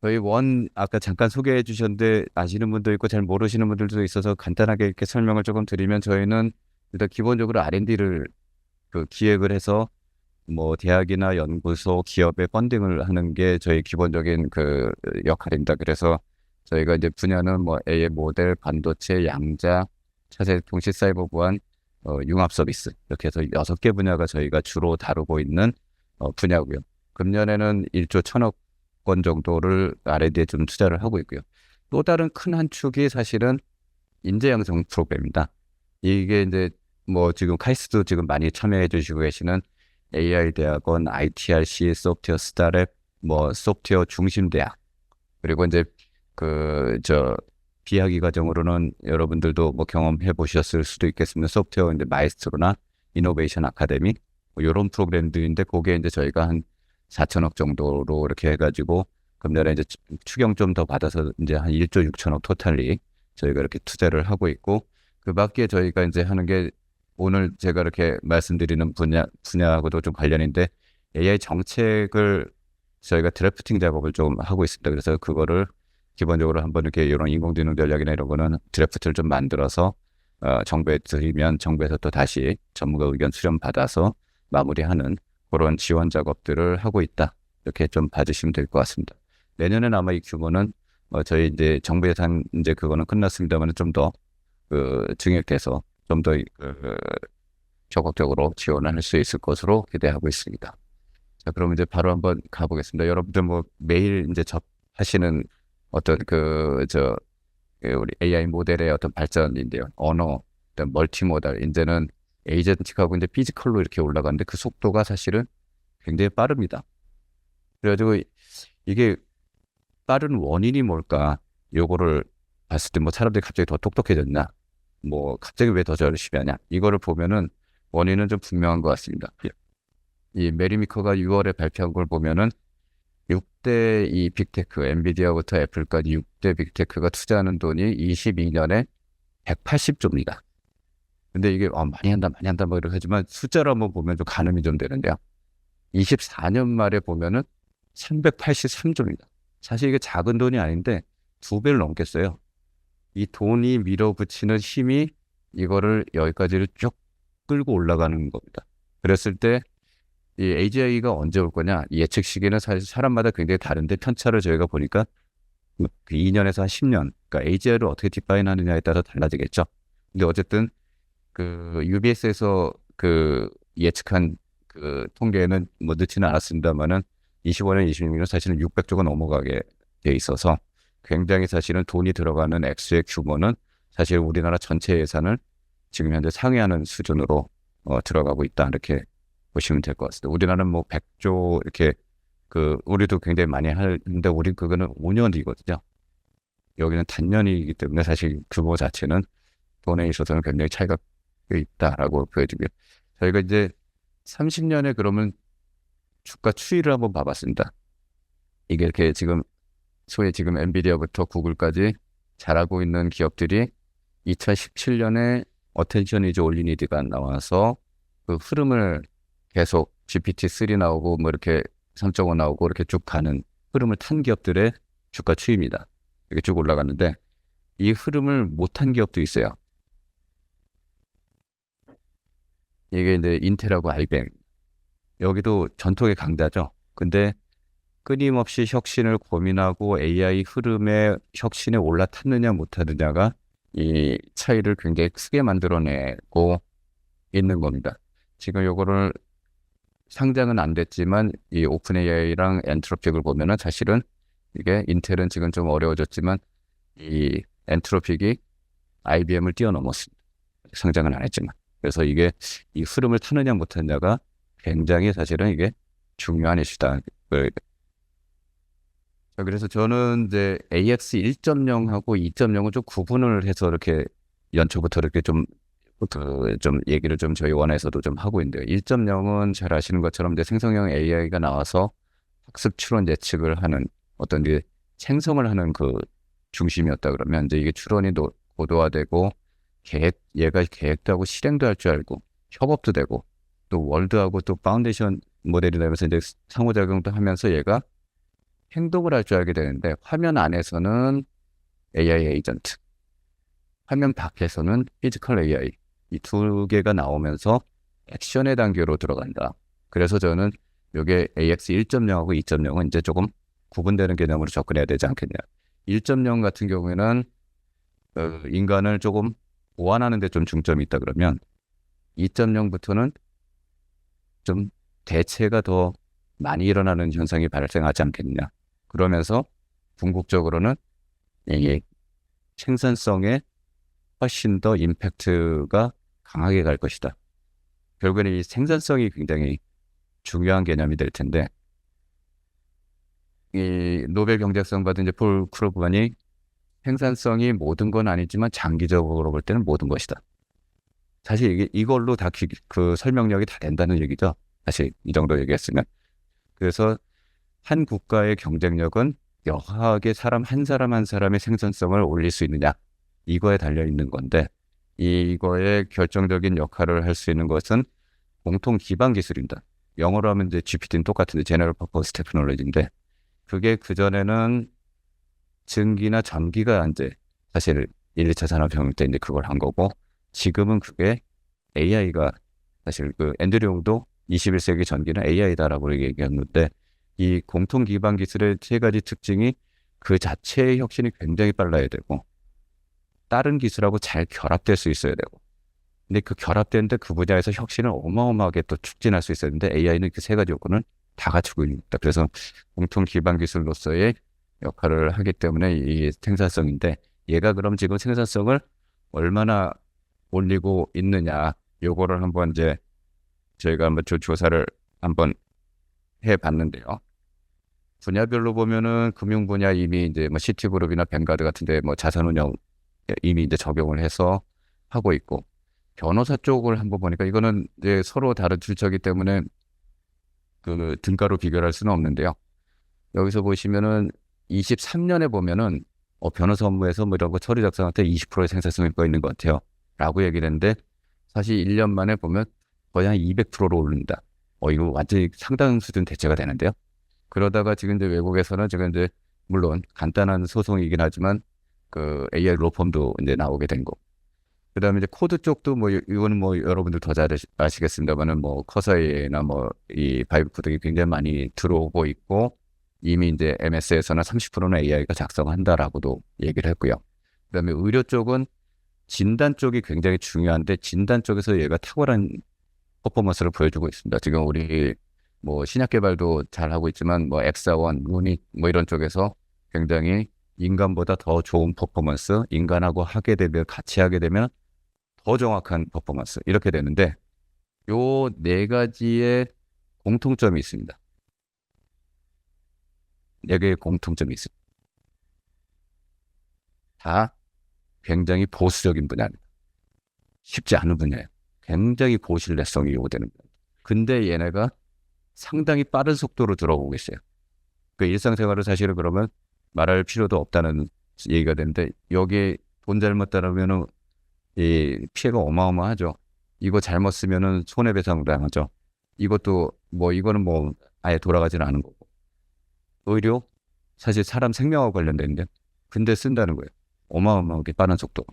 저희 원 아까 잠깐 소개해 주셨는데 아시는 분도 있고 잘 모르시는 분들도 있어서 간단하게 이렇게 설명을 조금 드리면 저희는 일단 기본적으로 R&D를 기획을 해서 뭐 대학이나 연구소, 기업에 펀딩을 하는 게 저희 기본적인 역할입니다. 그래서 저희가 이제 분야는 뭐 AI 모델, 반도체, 양자, 차세 통신, 사이버 보안, 융합 서비스 이렇게 해서 6개 분야가 저희가 주로 다루고 있는 분야고요. 금년에는 1조 1천억 원 정도를 R&D에 좀 투자를 하고 있고요. 또 다른 큰 한 축이 사실은 인재 양성 프로그램입니다. 이게 이제 뭐 지금 카이스트도 지금 많이 참여해 주시고 계시는 AI 대학원, ITRC, 소프트웨어 스타트업, 뭐 소프트웨어 중심 대학, 그리고 이제 비학위 과정으로는 여러분들도 뭐 경험해 보셨을 수도 있겠습니다. 소프트웨어 이제 마이스트로나 이노베이션 아카데미 뭐 이런 프로그램들인데 그게 이제 저희가 한 4천억 정도로 이렇게 해가지고 금년에 이제 추경 좀 더 받아서 이제 한 1조 6천억 토탈리 저희가 이렇게 투자를 하고 있고, 그 밖에 저희가 이제 하는 게 오늘 제가 이렇게 말씀드리는 분야하고도 좀 관련인데 AI 정책을 저희가 드래프팅 작업을 좀 하고 있습니다. 그래서 그거를 기본적으로 한번 이렇게 이런 인공지능 전략이나 이런 거는 드래프트를 좀 만들어서 정부에 드리면 정부에서 또 다시 전문가 의견 수렴 받아서 마무리하는 그런 지원 작업들을 하고 있다. 이렇게 좀 봐주시면 될 것 같습니다. 내년에는 아마 이 규모는 저희 이제 정부 예산 이제 그거는 끝났습니다만 좀 더 증액돼서 좀 더 적극적으로 지원을 할 수 있을 것으로 기대하고 있습니다. 자, 그럼 이제 바로 한번 가보겠습니다. 여러분들 뭐 매일 이제 접하시는 어떤 우리 AI 모델의 어떤 발전인데요. 언어, 어떤 멀티모달, 이제는 에이전틱하고 이제 피지컬로 이렇게 올라가는데 그 속도가 사실은 굉장히 빠릅니다. 그래가지고 이게 빠른 원인이 뭘까? 요거를 봤을 때 뭐 사람들이 갑자기 더 똑똑해졌나? 뭐 갑자기 왜 더 열심히 하냐? 이거를 보면은 원인은 좀 분명한 것 같습니다. 이 메리미커가 6월에 발표한 걸 보면은 6대 이 빅테크, 엔비디아부터 애플까지 6대 빅테크가 투자하는 돈이 22년에 180조입니다. 근데 이게 많이 한다 뭐 이렇게 하지만 숫자로 한번 보면 좀 가늠이 좀 되는데요. 24년 말에 보면은 383조입니다. 사실 이게 작은 돈이 아닌데 2배를 넘겠어요. 이 돈이 밀어붙이는 힘이 이거를 여기까지를 쭉 끌고 올라가는 겁니다. 그랬을 때 이 AGI가 언제 올 거냐? 예측 시기는 사실 사람마다 굉장히 다른데 편차를 저희가 보니까 그 2년에서 한 10년. 그러니까 AGI를 어떻게 디파인 하느냐에 따라 달라지겠죠. 근데 어쨌든 UBS에서 예측한 통계는 뭐 늦지는 않았습니다만은 25년, 26년 사실은 600조가 넘어가게 돼 있어서 굉장히 사실은 돈이 들어가는 액수의 규모는 사실 우리나라 전체 예산을 지금 현재 상회하는 수준으로 들어가고 있다. 이렇게 보시면 될 것 같습니다. 우리나라는 뭐 100조 이렇게 우리도 굉장히 많이 하는데 우리 그거는 5년이거든요. 여기는 단년이기 때문에 사실 규모 자체는 돈에 있어서는 굉장히 차이가 꽤 있다라고 보여지고요. 저희가 이제 30년에 그러면 주가 추이를 한번 봐봤습니다. 이게 이렇게 소위 지금 엔비디아부터 구글까지 잘하고 있는 기업들이 2017년에 어텐션 이즈 올 유 니드가 나와서 그 흐름을 계속 GPT-3 나오고 뭐 이렇게 3.5 나오고 이렇게 쭉 가는 흐름을 탄 기업들의 주가 추이입니다. 이렇게 쭉 올라갔는데 이 흐름을 못한 기업도 있어요. 이게 이제 인텔하고 IBM. 여기도 전통의 강자죠. 근데 끊임없이 혁신을 고민하고 AI 흐름의 혁신에 올라탔느냐 못하느냐가 이 차이를 굉장히 크게 만들어내고 있는 겁니다. 지금 요거를 상장은 안 됐지만 이 오픈 AI랑 엔트로픽을 보면은 사실은 이게 인텔은 지금 좀 어려워졌지만 이 엔트로픽이 IBM을 뛰어넘었습니다. 상장은 안 했지만. 그래서 이게 이 흐름을 타느냐 못하느냐가 굉장히 사실은 이게 중요한 이슈다. 그래서 저는 이제 AX 1.0하고 2.0은 좀 구분을 해서 이렇게 연초부터 이렇게 좀 얘기를 좀 저희 원에서도 좀 하고 있는데요. 1.0은 잘 아시는 것처럼 이제 생성형 AI가 나와서 학습 추론 예측을 하는 어떤 이제 생성을 하는 중심이었다 그러면 이제 이게 추론이 고도화되고 얘가 계획도 하고 실행도 할 줄 알고 협업도 되고 또 월드하고 또 파운데이션 모델이 되면서 이제 상호작용도 하면서 얘가 행동을 할 줄 알게 되는데 화면 안에서는 AI 에이전트, 화면 밖에서는 피지컬 AI 이 두 개가 나오면서 액션의 단계로 들어간다. 그래서 저는 이게 AX 1.0하고 2.0은 이제 조금 구분되는 개념으로 접근해야 되지 않겠냐. 1.0 같은 경우에는 인간을 조금 보완하는 데 좀 중점이 있다 그러면 2.0부터는 좀 대체가 더 많이 일어나는 현상이 발생하지 않겠느냐. 그러면서 궁극적으로는 이 생산성에 훨씬 더 임팩트가 강하게 갈 것이다. 결국에는 이 생산성이 굉장히 중요한 개념이 될 텐데 이 노벨 경제학상 받은 이제 폴 크루그만이 생산성이 모든 건 아니지만 장기적으로 볼 때는 모든 것이다. 사실 이걸로 다 그 설명력이 다 된다는 얘기죠. 사실 이 정도 얘기했으면. 그래서 한 국가의 경쟁력은 여하게 사람 한 사람 한 사람의 생산성을 올릴 수 있느냐 이거에 달려 있는 건데 이거의 결정적인 역할을 할 수 있는 것은 공통 기반 기술입니다. 영어로 하면 이제 GPT는 똑같은데 General Purpose Technology인데 그게 그전에는 증기나 전기가 이제 사실 1, 2차 산업혁명 때 이제 그걸 한 거고 지금은 그게 AI가 사실 그 앤드류도 21세기 전기는 AI다라고 얘기했는데 이 공통 기반 기술의 세 가지 특징이 그 자체의 혁신이 굉장히 빨라야 되고 다른 기술하고 잘 결합될 수 있어야 되고 근데 그 결합되는데 그 분야에서 혁신을 어마어마하게 또 촉진할 수 있어야 되는데 AI는 그 세 가지 요건을 다 갖추고 있다. 그래서 공통 기반 기술로서의 역할을 하기 때문에 이 생산성인데 얘가 그럼 지금 생산성을 얼마나 올리고 있느냐 요거를 한번 이제 저희가 한번 조사를 한번 해봤는데요. 분야별로 보면은 금융 분야 이미 이제 뭐 시티그룹이나 뱅가드 같은데 뭐 자산운용 이미 이제 적용을 해서 하고 있고 변호사 쪽을 한번 보니까 이거는 이제 서로 다른 출처이기 때문에 그 등가로 비교할 수는 없는데요. 여기서 보시면은 23년에 보면은 변호사 업무에서 뭐 이런 거 처리 작성할 때 20%의 생산성이 있는 것 같아요. 라고 얘기를 했는데 사실 1년 만에 보면 거의 한 200%로 오릅니다. 이거 완전히 상당 수준 대체가 되는데요. 그러다가 지금 이제 외국에서는 지금 이제 물론 간단한 소송이긴 하지만 그 AI 로펌도 이제 나오게 된 거. 그다음에 이제 코드 쪽도 뭐 이거는 뭐 여러분들 더 잘 아시겠습니다만은 뭐 커서이나 뭐 이 바이브 코딩이 굉장히 많이 들어오고 있고 이미 이제 MS에서는 30%는 AI가 작성한다라고도 얘기를 했고요. 그다음에 의료 쪽은 진단 쪽이 굉장히 중요한데 진단 쪽에서 얘가 탁월한 퍼포먼스를 보여주고 있습니다. 지금 우리 뭐 신약 개발도 잘 하고 있지만 뭐 엑사원, 루닉 뭐 이런 쪽에서 굉장히 인간보다 더 좋은 퍼포먼스, 인간하고 하게 되면 같이 하게 되면 더 정확한 퍼포먼스 이렇게 되는데 요 네 가지의 공통점이 있습니다. 네 개의 공통점이 있습니다. 다 굉장히 보수적인 분야입니다. 쉽지 않은 분야예요. 굉장히 고신뢰성이 요구되는 분야입니다. 근데 얘네가 상당히 빠른 속도로 들어오고 있어요. 그 일상생활을 사실은 그러면 말할 필요도 없다는 얘기가 되는데 여기에 돈 잘못 따르면은 이 피해가 어마어마하죠. 이거 잘못 쓰면은 손해배상 당하죠. 이것도 뭐 이거는 뭐 아예 돌아가지는 않은 거고. 의료 사실 사람 생명하고 관련되는데 근데 쓴다는 거예요. 어마어마하게 빠른 속도.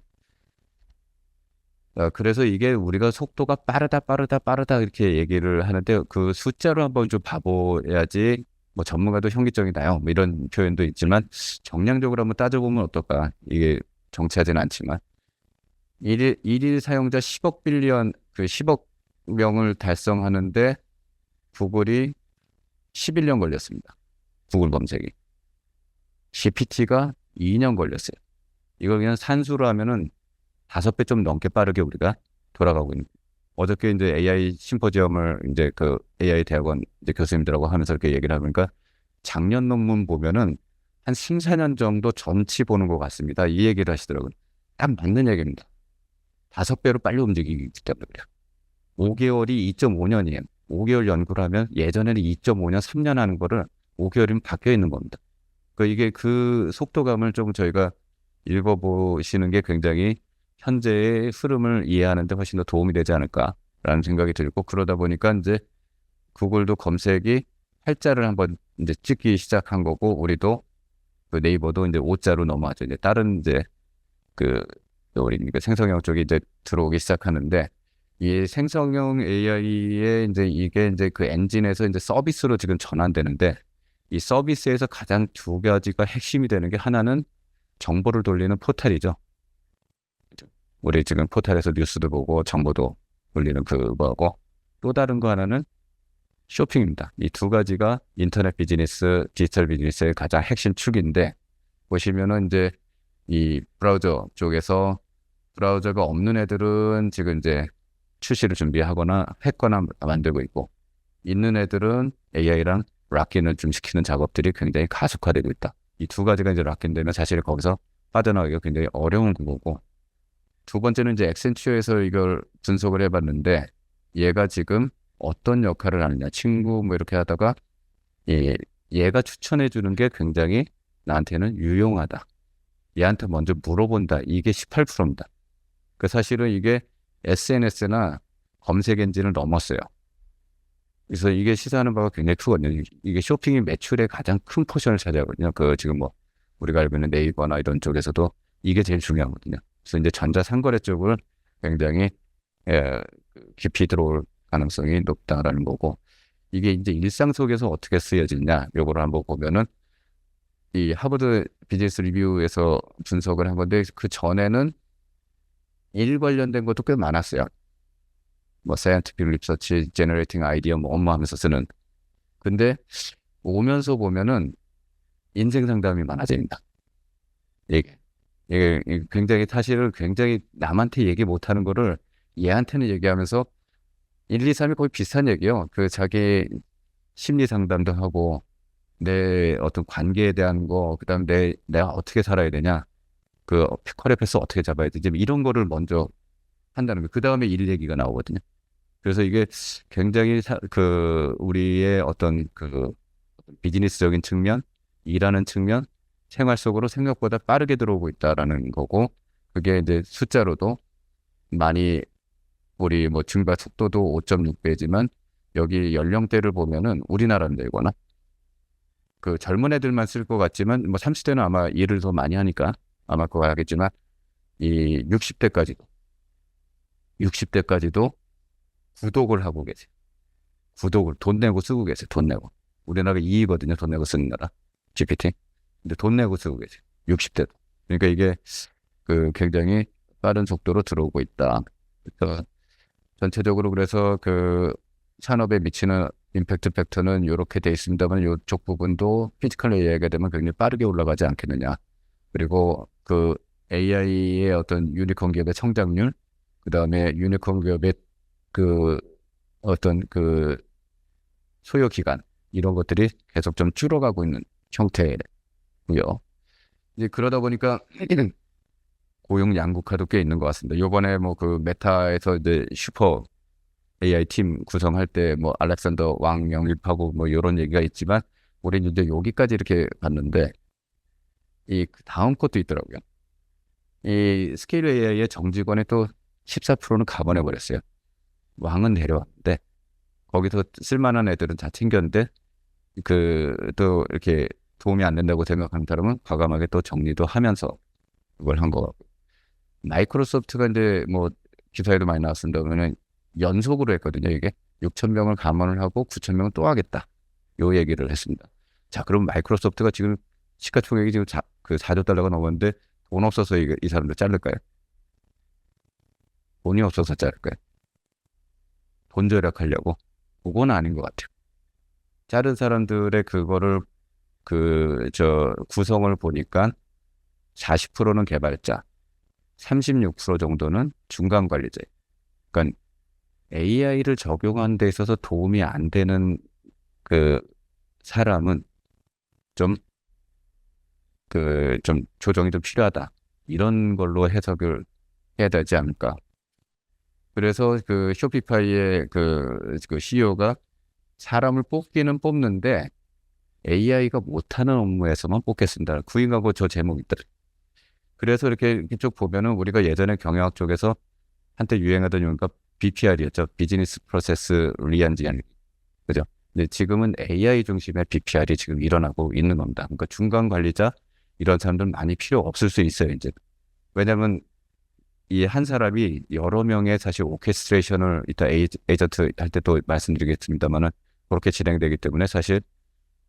그래서 이게 우리가 속도가 빠르다 이렇게 얘기를 하는데 그 숫자로 한번 좀 봐봐야지 뭐 전문가도 현기증이나요 뭐 이런 표현도 있지만 정량적으로 한번 따져보면 어떨까. 이게 정치하지는 않지만 일일 사용자 10억 빌리언 그 10억 명을 달성하는데 구글이 11년 걸렸습니다. 구글 검색이. GPT가 2년 걸렸어요. 이걸 그냥 산수로 하면은 5배 좀 넘게 빠르게 우리가 돌아가고 있는. 어저께 이제 AI 심포지엄을 이제 그 AI 대학원 이제 교수님들하고 하면서 이렇게 얘기를 하니까 작년 논문 보면은 한 3, 4년 정도 전치 보는 것 같습니다. 이 얘기를 하시더라고요. 딱 맞는 얘기입니다. 5배로 빨리 움직이기 때문에 그래요. 5개월이 2.5년이에요. 5개월 연구를 하면 예전에는 2.5년, 3년 하는 거를 5개월이면 바뀌어 있는 겁니다. 이게 그 속도감을 좀 저희가 읽어보시는 게 굉장히 현재의 흐름을 이해하는 데 훨씬 더 도움이 되지 않을까라는 생각이 들고 그러다 보니까 이제 구글도 검색이 8자를 한번 이제 찍기 시작한 거고, 우리도 그 네이버도 이제 5자로 넘어왔죠. 이제 다른 이제 그 우리 그 생성형 쪽이 이제 들어오기 시작하는데, 이 생성형 AI에 이제 이게 이제 그 엔진에서 이제 서비스로 지금 전환되는데, 이 서비스에서 가장 두 가지가 핵심이 되는 게, 하나는 정보를 돌리는 포털이죠. 우리 지금 포털에서 뉴스도 보고 정보도 돌리는 그거고, 또 다른 거 하나는 쇼핑입니다. 이 두 가지가 인터넷 비즈니스, 디지털 비즈니스의 가장 핵심 축인데, 보시면은 이제 이 브라우저 쪽에서 브라우저가 없는 애들은 지금 이제 출시를 준비하거나 했거나 만들고 있고, 있는 애들은 AI랑 락인을 좀 시키는 작업들이 굉장히 가속화되고 있다. 이 두 가지가 이제 락인 되면 사실 거기서 빠져나가기가 굉장히 어려운 거고, 두 번째는 이제 액센츄어에서 이걸 분석을 해봤는데, 얘가 지금 어떤 역할을 하느냐, 친구 뭐 이렇게 하다가 얘가 추천해 주는 게 굉장히 나한테는 유용하다, 얘한테 먼저 물어본다, 이게 18%입니다. 그 사실은 이게 SNS나 검색 엔진을 넘었어요. 그래서 이게 시사하는 바가 굉장히 크거든요. 이게 쇼핑이 매출의 가장 큰 포션을 차지하거든요. 그 지금 뭐 우리가 알고 있는 네이버나 이런 쪽에서도 이게 제일 중요하거든요. 그래서 이제 전자상거래 쪽을 굉장히 깊이 들어올 가능성이 높다라는 거고, 이게 이제 일상 속에서 어떻게 쓰여지냐, 요거를 한번 보면은 이 하버드 비즈니스 리뷰에서 분석을 한 건데, 그 전에는 일 관련된 것도 꽤 많았어요. 뭐 사이언티픽 리서치, 제너레이팅 아이디어 뭐 하면서 쓰는. 근데 오면서 보면은 인생 상담이 많아집니다. 이게 굉장히, 사실은 굉장히 남한테 얘기 못하는 거를 얘한테는 얘기하면서 1, 2, 3이 거의 비슷한 얘기예요. 그 자기 심리 상담도 하고, 내 어떤 관계에 대한 거, 그다음 내가 어떻게 살아야 되냐, 그 커리어 패스 어떻게 잡아야 되지, 이런 거를 먼저 한다는 거. 그 다음에 일 얘기가 나오거든요. 그래서 이게 굉장히 우리의 어떤 그 비즈니스적인 측면, 일하는 측면, 생활 속으로 생각보다 빠르게 들어오고 있다라는 거고, 그게 이제 숫자로도 많이, 우리 뭐 증가 속도도 5.6배지만 여기 연령대를 보면은 우리나라는 되거나 그 젊은 애들만 쓸 것 같지만, 뭐 30대는 아마 일을 더 많이 하니까 아마 그거 하겠지만, 이 60대까지도 구독을 하고 계세요. 구독을 돈 내고 쓰고 계세요. 돈 내고. 우리나라가 2위거든요. 돈 내고 쓰는 나라, GPT. 근데 돈 내고 쓰고 계세요. 60대도. 그러니까 이게 그 굉장히 빠른 속도로 들어오고 있다. 그래서 전체적으로, 그래서 그 산업에 미치는 임팩트 팩터는 이렇게 돼 있습니다만, 이쪽 부분도 피지컬 AI가 되면 굉장히 빠르게 올라가지 않겠느냐. 그리고 그 AI의 어떤 유니콘 기업의 성장률, 그 다음에 유니콘 기업의 그 어떤 그 소요 기간, 이런 것들이 계속 좀 줄어가고 있는 형태고요. 이제 그러다 보니까 고용 양극화도 꽤 있는 것 같습니다. 요번에 뭐 그 메타에서 이제 슈퍼 AI 팀 구성할 때 뭐 알렉산더 왕 영입하고 뭐 이런 얘기가 있지만, 우리는 이제 여기까지 이렇게 봤는데, 이 다음 것도 있더라고요. 이 스케일 AI의 정직원의 또 14%는 가버려 버렸어요. 왕은 내려왔는데 거기서 쓸만한 애들은 다 챙겼는데, 그 또 이렇게 도움이 안 된다고 생각하는 사람은 과감하게 또 정리도 하면서 그걸 한 거 같고, 마이크로소프트가 이제 뭐 기사에도 많이 나왔습니다. 그러면 연속으로 했거든요. 이게 6,000명을 감원을 하고 9,000명을 또 하겠다, 요 얘기를 했습니다. 자, 그럼 마이크로소프트가 지금 시가총액이 지금 그 4조 달러가 넘었는데, 돈 없어서 이 사람들 자를까요? 돈이 없어서 자를까요? 돈 절약하려고? 그건 아닌 것 같아요. 자른 사람들의 그거를 구성을 보니까 40%는 개발자, 36% 정도는 중간 관리자. 그러니까 AI를 적용하는 데 있어서 도움이 안 되는 그 사람은 좀 조정이 좀 필요하다, 이런 걸로 해석을 해야 되지 않을까. 그래서 그 쇼피파이의 그 CEO가 사람을 뽑기는 뽑는데 AI가 못하는 업무에서만 뽑겠습니다, 구인하고 저 제목이 있더라고요. 그래서 이렇게 쭉 보면은, 우리가 예전에 경영학 쪽에서 한때 유행하던 용어가 BPR이었죠. 비즈니스 프로세스 리엔지니어링. 그죠? 근데 지금은 AI 중심의 BPR이 지금 일어나고 있는 겁니다. 그러니까 중간 관리자 이런 사람들은 많이 필요 없을 수 있어요, 이제. 왜냐하면 이 한 사람이 여러 명의 사실 오케스트레이션을 이따 에이전트 할 때 또 말씀드리겠습니다만은 그렇게 진행되기 때문에 사실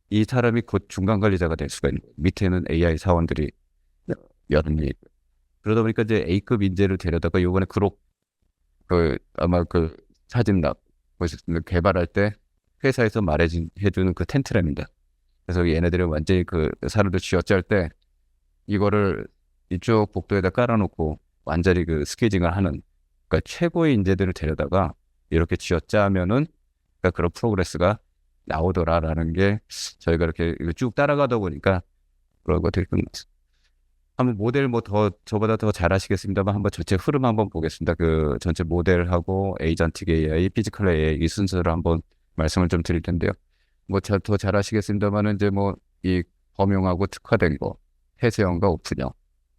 이 사람이 곧 중간 관리자가 될 수가 있는 거예요. 밑에는 AI 사원들이 여러 명이 있고. 그러다 보니까 이제 A급 인재를 데려다가 요번에 아마 그 사진 보셨습니다. 개발할 때 회사에서 해주는 그 텐트랩입니다. 그래서 얘네들이 완전히 그 사람들 쥐어짤 때 이거를 이쪽 복도에다 깔아놓고 완전히 그 스케이징을 하는, 그러니까 최고의 인재들을 데려다가 이렇게 쥐어짜면은 그러니까 그런 프로그레스가 나오더라라는 게 저희가 이렇게 쭉 따라가다 보니까 그런 것들이 끝났어요. 한번 모델 저보다 더 잘하시겠습니다만 한번 전체 흐름 한번 보겠습니다. 그 전체 모델하고 에이전틱 AI, 피지컬 AI 이 순서를 한번 말씀을 좀 드릴 텐데요. 더 잘하시겠습니다만은 이제 이 범용하고 특화된 거, 폐쇄형과 오픈형,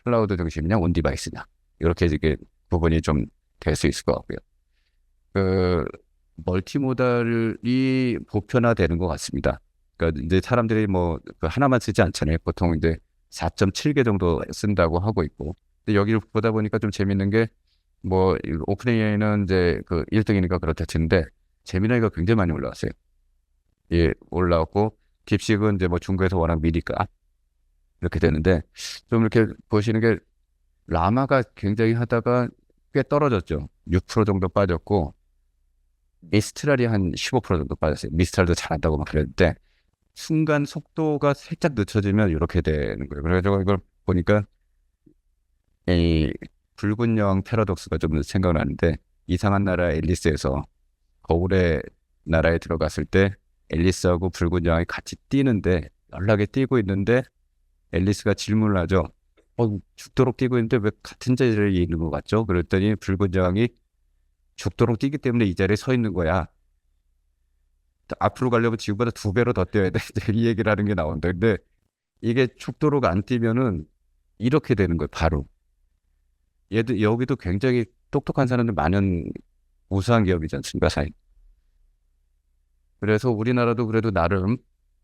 클라우드 중심이냐, 온 디바이스냐 이렇게 이게 부분이 좀 될 수 있을 것 같고요. 그 멀티모달이 보편화되는 것 같습니다. 그러니까 이제 사람들이 그 하나만 쓰지 않잖아요. 보통 이제 4.7개 정도 쓴다고 하고 있고. 근데 여기를 보다 보니까 좀 재밌는 게 오픈 AI는 이제 그 1등이니까 그렇다 치는데 제미나이가 굉장히 많이 올라왔어요. 예, 올라왔고 딥식은 이제 중국에서 워낙 미니까 이렇게 되는데 좀 이렇게 보시는 게 라마가 굉장히 하다가 꽤 떨어졌죠. 6% 정도 빠졌고 미스트랄이 한 15% 정도 빠졌어요. 미스트랄도 잘한다고 막 그랬는데 순간 속도가 살짝 늦춰지면 이렇게 되는 거예요. 그래가지고 이걸 보니까 이 붉은 여왕 패러독스가 좀 생각나는데 이상한 나라 앨리스에서 거울의 나라에 들어갔을 때 앨리스하고 붉은 여왕이 같이 뛰는데 연락에 뛰고 있는데 앨리스가 질문을 하죠. 죽도록 뛰고 있는데 왜 같은 자리에 있는 것 같죠? 그랬더니 붉은 여왕이 죽도록 뛰기 때문에 이 자리에 서 있는 거야. 앞으로 가려면 지금보다 2배로 더 뛰어야 돼. 이 얘기를 하는 게 나온다. 근데 이게 죽도록 안 뛰면은 이렇게 되는 거예요. 바로. 여기도 굉장히 똑똑한 사람들 많은 우수한 기업이지 않습니까? 사실. 그래서 우리나라도 그래도 나름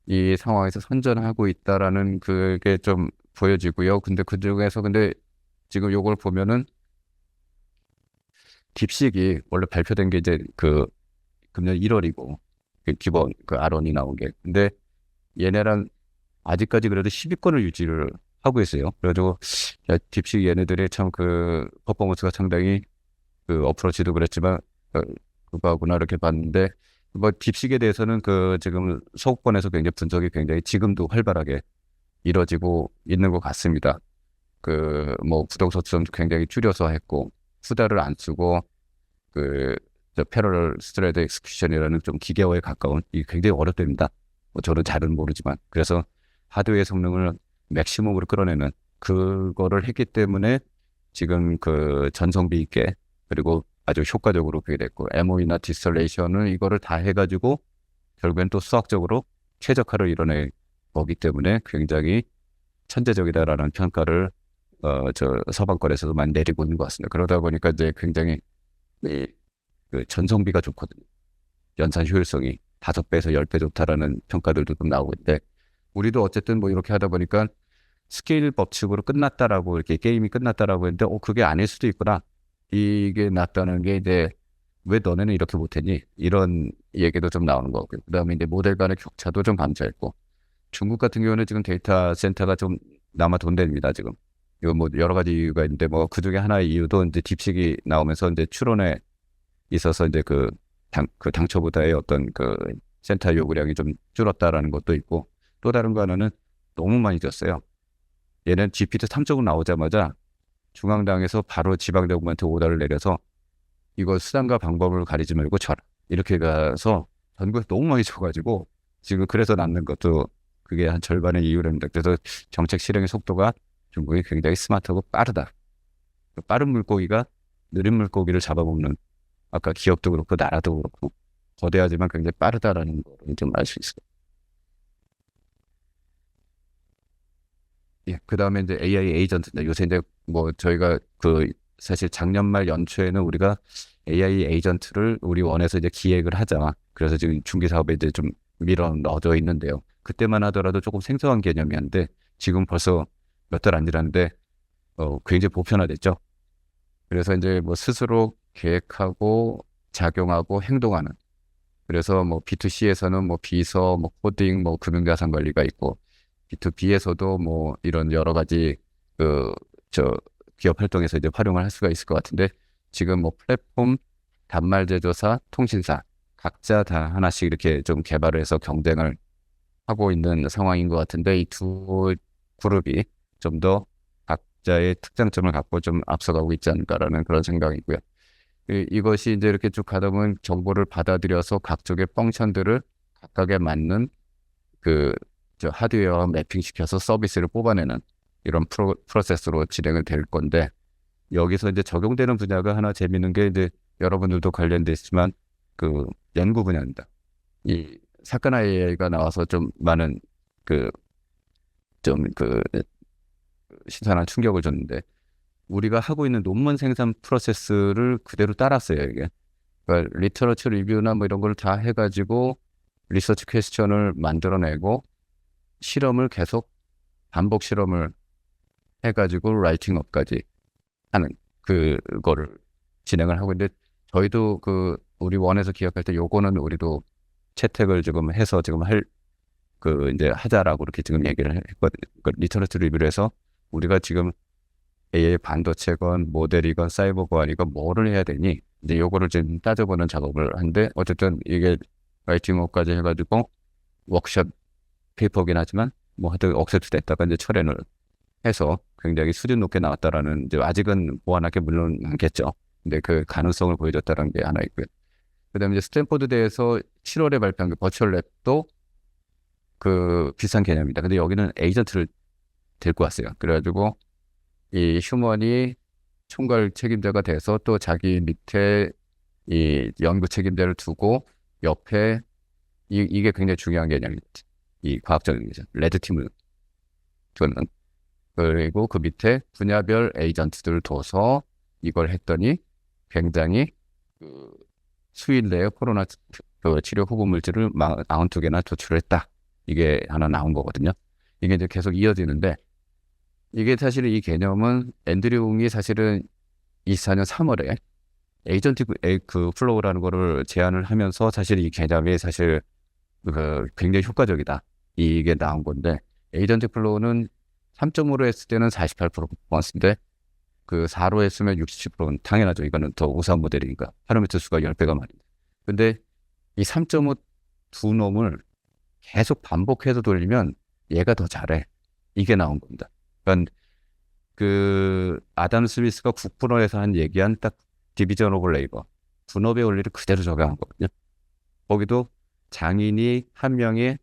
이 상황에서 선전하고 있다라는 그게 좀 보여지고요. 근데 그중에서 지금 요걸 보면은 딥식이 원래 발표된 게 이제 금년 1월이고 기본 아론이 나온 게. 근데 얘네랑 아직까지 그래도 10위권을 유지를 하고 있어요. 그래가지고 딥식 얘네들의 참 퍼포먼스가 상당히 어프로치도 그랬지만 그거하구나 이렇게 봤는데 딥식에 대해서는 지금 서구권에서 굉장히 분석이 굉장히 지금도 활발하게 이루어지고 있는 것 같습니다. 부동서점도 굉장히 줄여서 했고 후다를 안 쓰고 패러럴 스트레드 엑스큐션이라는 좀 기계어에 가까운 이 굉장히 어렵답니다. 저는 잘은 모르지만 그래서 하드웨어 성능을 맥시멈으로 끌어내는 그거를 했기 때문에 지금 전성비 있게 그리고 아주 효과적으로 그게 됐고 MOE나 디스톨레이션을 이거를 다 해가지고 결국엔 또 수학적으로 최적화를 이뤄낸 거기 때문에 굉장히 천재적이다라는 평가를 서방권에서도 많이 내리고 있는 것 같습니다. 그러다 보니까 이제 굉장히 전성비가 좋거든요. 연산 효율성이 5배에서 10배 좋다라는 평가들도 좀 나오고 있는데 우리도 어쨌든 이렇게 하다 보니까 스케일 법칙으로 끝났다라고 이렇게 게임이 끝났다라고 했는데 그게 아닐 수도 있구나. 이게 낫다는 게 이제 왜 너네는 이렇게 못했니? 이런 얘기도 좀 나오는 거고 그다음에 이제 모델 간의 격차도 좀 감소했고 중국 같은 경우는 지금 데이터 센터가 좀 남아 돈됩니다 지금. 이거 여러 가지 이유가 있는데 그 중에 하나의 이유도 이제 딥식이 나오면서 이제 추론에 있어서 이제 당초보다의 어떤 센터 요구량이 좀 줄었다라는 것도 있고 또 다른 거 하나는 너무 많이 졌어요. 얘는 GPT 3.5 나오자마자 중앙당에서 바로 지방정부한테 오더를 내려서 이거 수단과 방법을 가리지 말고 쳐라. 이렇게 가서 전국에 너무 많이 쳐가지고 지금 그래서 낳는 것도 그게 한 절반의 이유랍니다. 그래서 정책 실행의 속도가 중국이 굉장히 스마트하고 빠르다. 빠른 물고기가 느린 물고기를 잡아먹는 아까 기업도 그렇고 나라도 그렇고 거대하지만 굉장히 빠르다라는 걸 좀 알 수 있어요. 예, 그 다음에 이제 AI 에이전트인데 요새 이제 저희가 사실 작년 말 연초에는 우리가 AI 에이전트를 우리 원에서 이제 기획을 하자. 그래서 지금 중기 사업에 이제 좀 밀어 넣어져 있는데요. 그때만 하더라도 조금 생소한 개념이었는데 지금 벌써 몇 달 안 지났는데 굉장히 보편화됐죠. 그래서 이제 뭐 스스로 계획하고 작용하고 행동하는. 그래서 뭐 B2C에서는 뭐 비서, 뭐 코딩, 뭐 금융자산 관리가 있고 B2B에서도 뭐 이런 여러 가지 그 저 기업 활동에서 이제 활용을 할 수가 있을 것 같은데 지금 뭐 플랫폼, 단말 제조사, 통신사 각자 다 하나씩 이렇게 좀 개발을 해서 경쟁을 하고 있는 상황인 것 같은데 이 두 그룹이 좀 더 각자의 특장점을 갖고 좀 앞서가고 있지 않을까라는 그런 생각이고요. 이것이 이제 이렇게 쭉 가다 보면 정보를 받아들여서 각종의 펑션들을 각각에 맞는 그 하드웨어와 매핑시켜서 서비스를 뽑아내는 이런 프로세스로 진행을 될 건데 여기서 이제 적용되는 분야가 하나 재밌는 게 이제 여러분들도 관련돼 있지만 그 연구 분야입니다. 이 사카나 AI가 나와서 좀 많은 그 신선한 충격을 줬는데 우리가 하고 있는 논문 생산 프로세스를 그대로 따랐어요, 이게. 그러니까 리터러처 리뷰나 뭐 이런 걸 다 해가지고 리서치 퀘스천을 만들어내고 실험을 계속 반복 실험을 해가지고 라이팅업까지 하는 그거를 진행을 하고 있는데 저희도 그 우리 원에서 기획할 때 요거는 우리도 채택을 지금 해서 지금 이제 하자라고 이렇게 지금 얘기를 했거든요. 그 리터러처 리뷰를 해서 우리가 지금 AI 반도체건 모델이건 사이버건이건 뭐를 해야 되니 이제 요거를 지금 따져보는 작업을 하는데 어쨌든 이게 라이팅업까지 해가지고 워크숍 페이퍼긴 하지만 뭐 하여튼 억셉트 됐다가 이제 철회를 해서 굉장히 수준 높게 나왔다라는 이제 아직은 보완할 게 물론 많겠죠. 근데 그 가능성을 보여줬다는 게 하나 있고요. 그다음에 이제 스탠포드대에서 7월에 발표한 그 버추얼 랩도 그 비슷한 개념입니다. 근데 여기는 에이전트를 데리고 왔어요. 그래가지고 이 휴먼이 총괄 책임자가 돼서 또 자기 밑에 이 연구 책임자를 두고 옆에 이게 굉장히 중요한 개념이죠. 이 과학적인 거죠. 레드팀을 두는. 그리고 그 밑에 분야별 에이전트들을 둬서 이걸 했더니 굉장히 그 수일 내에 코로나 그 치료 후보 물질을 92개나 도출했다. 이게 하나 나온 거거든요. 이게 이제 계속 이어지는데 이게 사실 이 개념은 앤드류 웅이 사실은 24년 3월에 에이전트 그 플로우라는 거를 제안을 하면서 사실 이 개념이 사실 그 굉장히 효과적이다. 이게 나온 건데 에이전트 플로우는 3.5로 했을 때는 48% 퍼포먼스인데 그 4로 했으면 67%는 당연하죠. 이거는 더 우수한 모델이니까 파라미터 수가 10배가 많은데. 근데 이 3.5 두 놈을 계속 반복해서 돌리면 얘가 더 잘해. 이게 나온 겁니다. 그러니까 그 아담 스미스가 국분호에서 얘기한 딱 디비전 오브 레이버 분업의 원리를 그대로 적용한 거거든요. 거기도 장인이 한 명의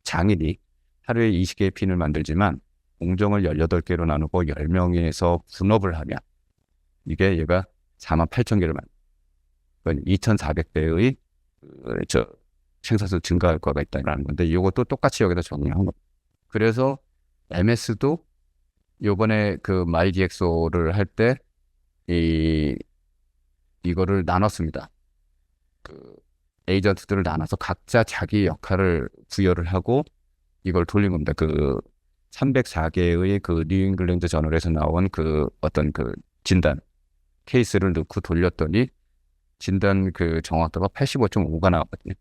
장인이 하루에 20개의 핀을 만들지만 공정을 18개로 나누고 10명에서 분업을 하면 이게 얘가 48,000개를 만든. 그러니까 2,400배의 생산성 증가 효과가 있다는 건데 이것도 똑같이 여기다 적용한 겁니다. 그래서 MS도 요번에 그 마이디엑소를 할 때 이거를 나눴습니다. 그 에이전트들을 나눠서 각자 자기 역할을 부여를 하고 이걸 돌린 겁니다. 그 304개의 그 뉴잉글랜드 저널에서 나온 그 어떤 그 진단 케이스를 넣고 돌렸더니 진단 그 정확도가 85.5가 나왔거든요.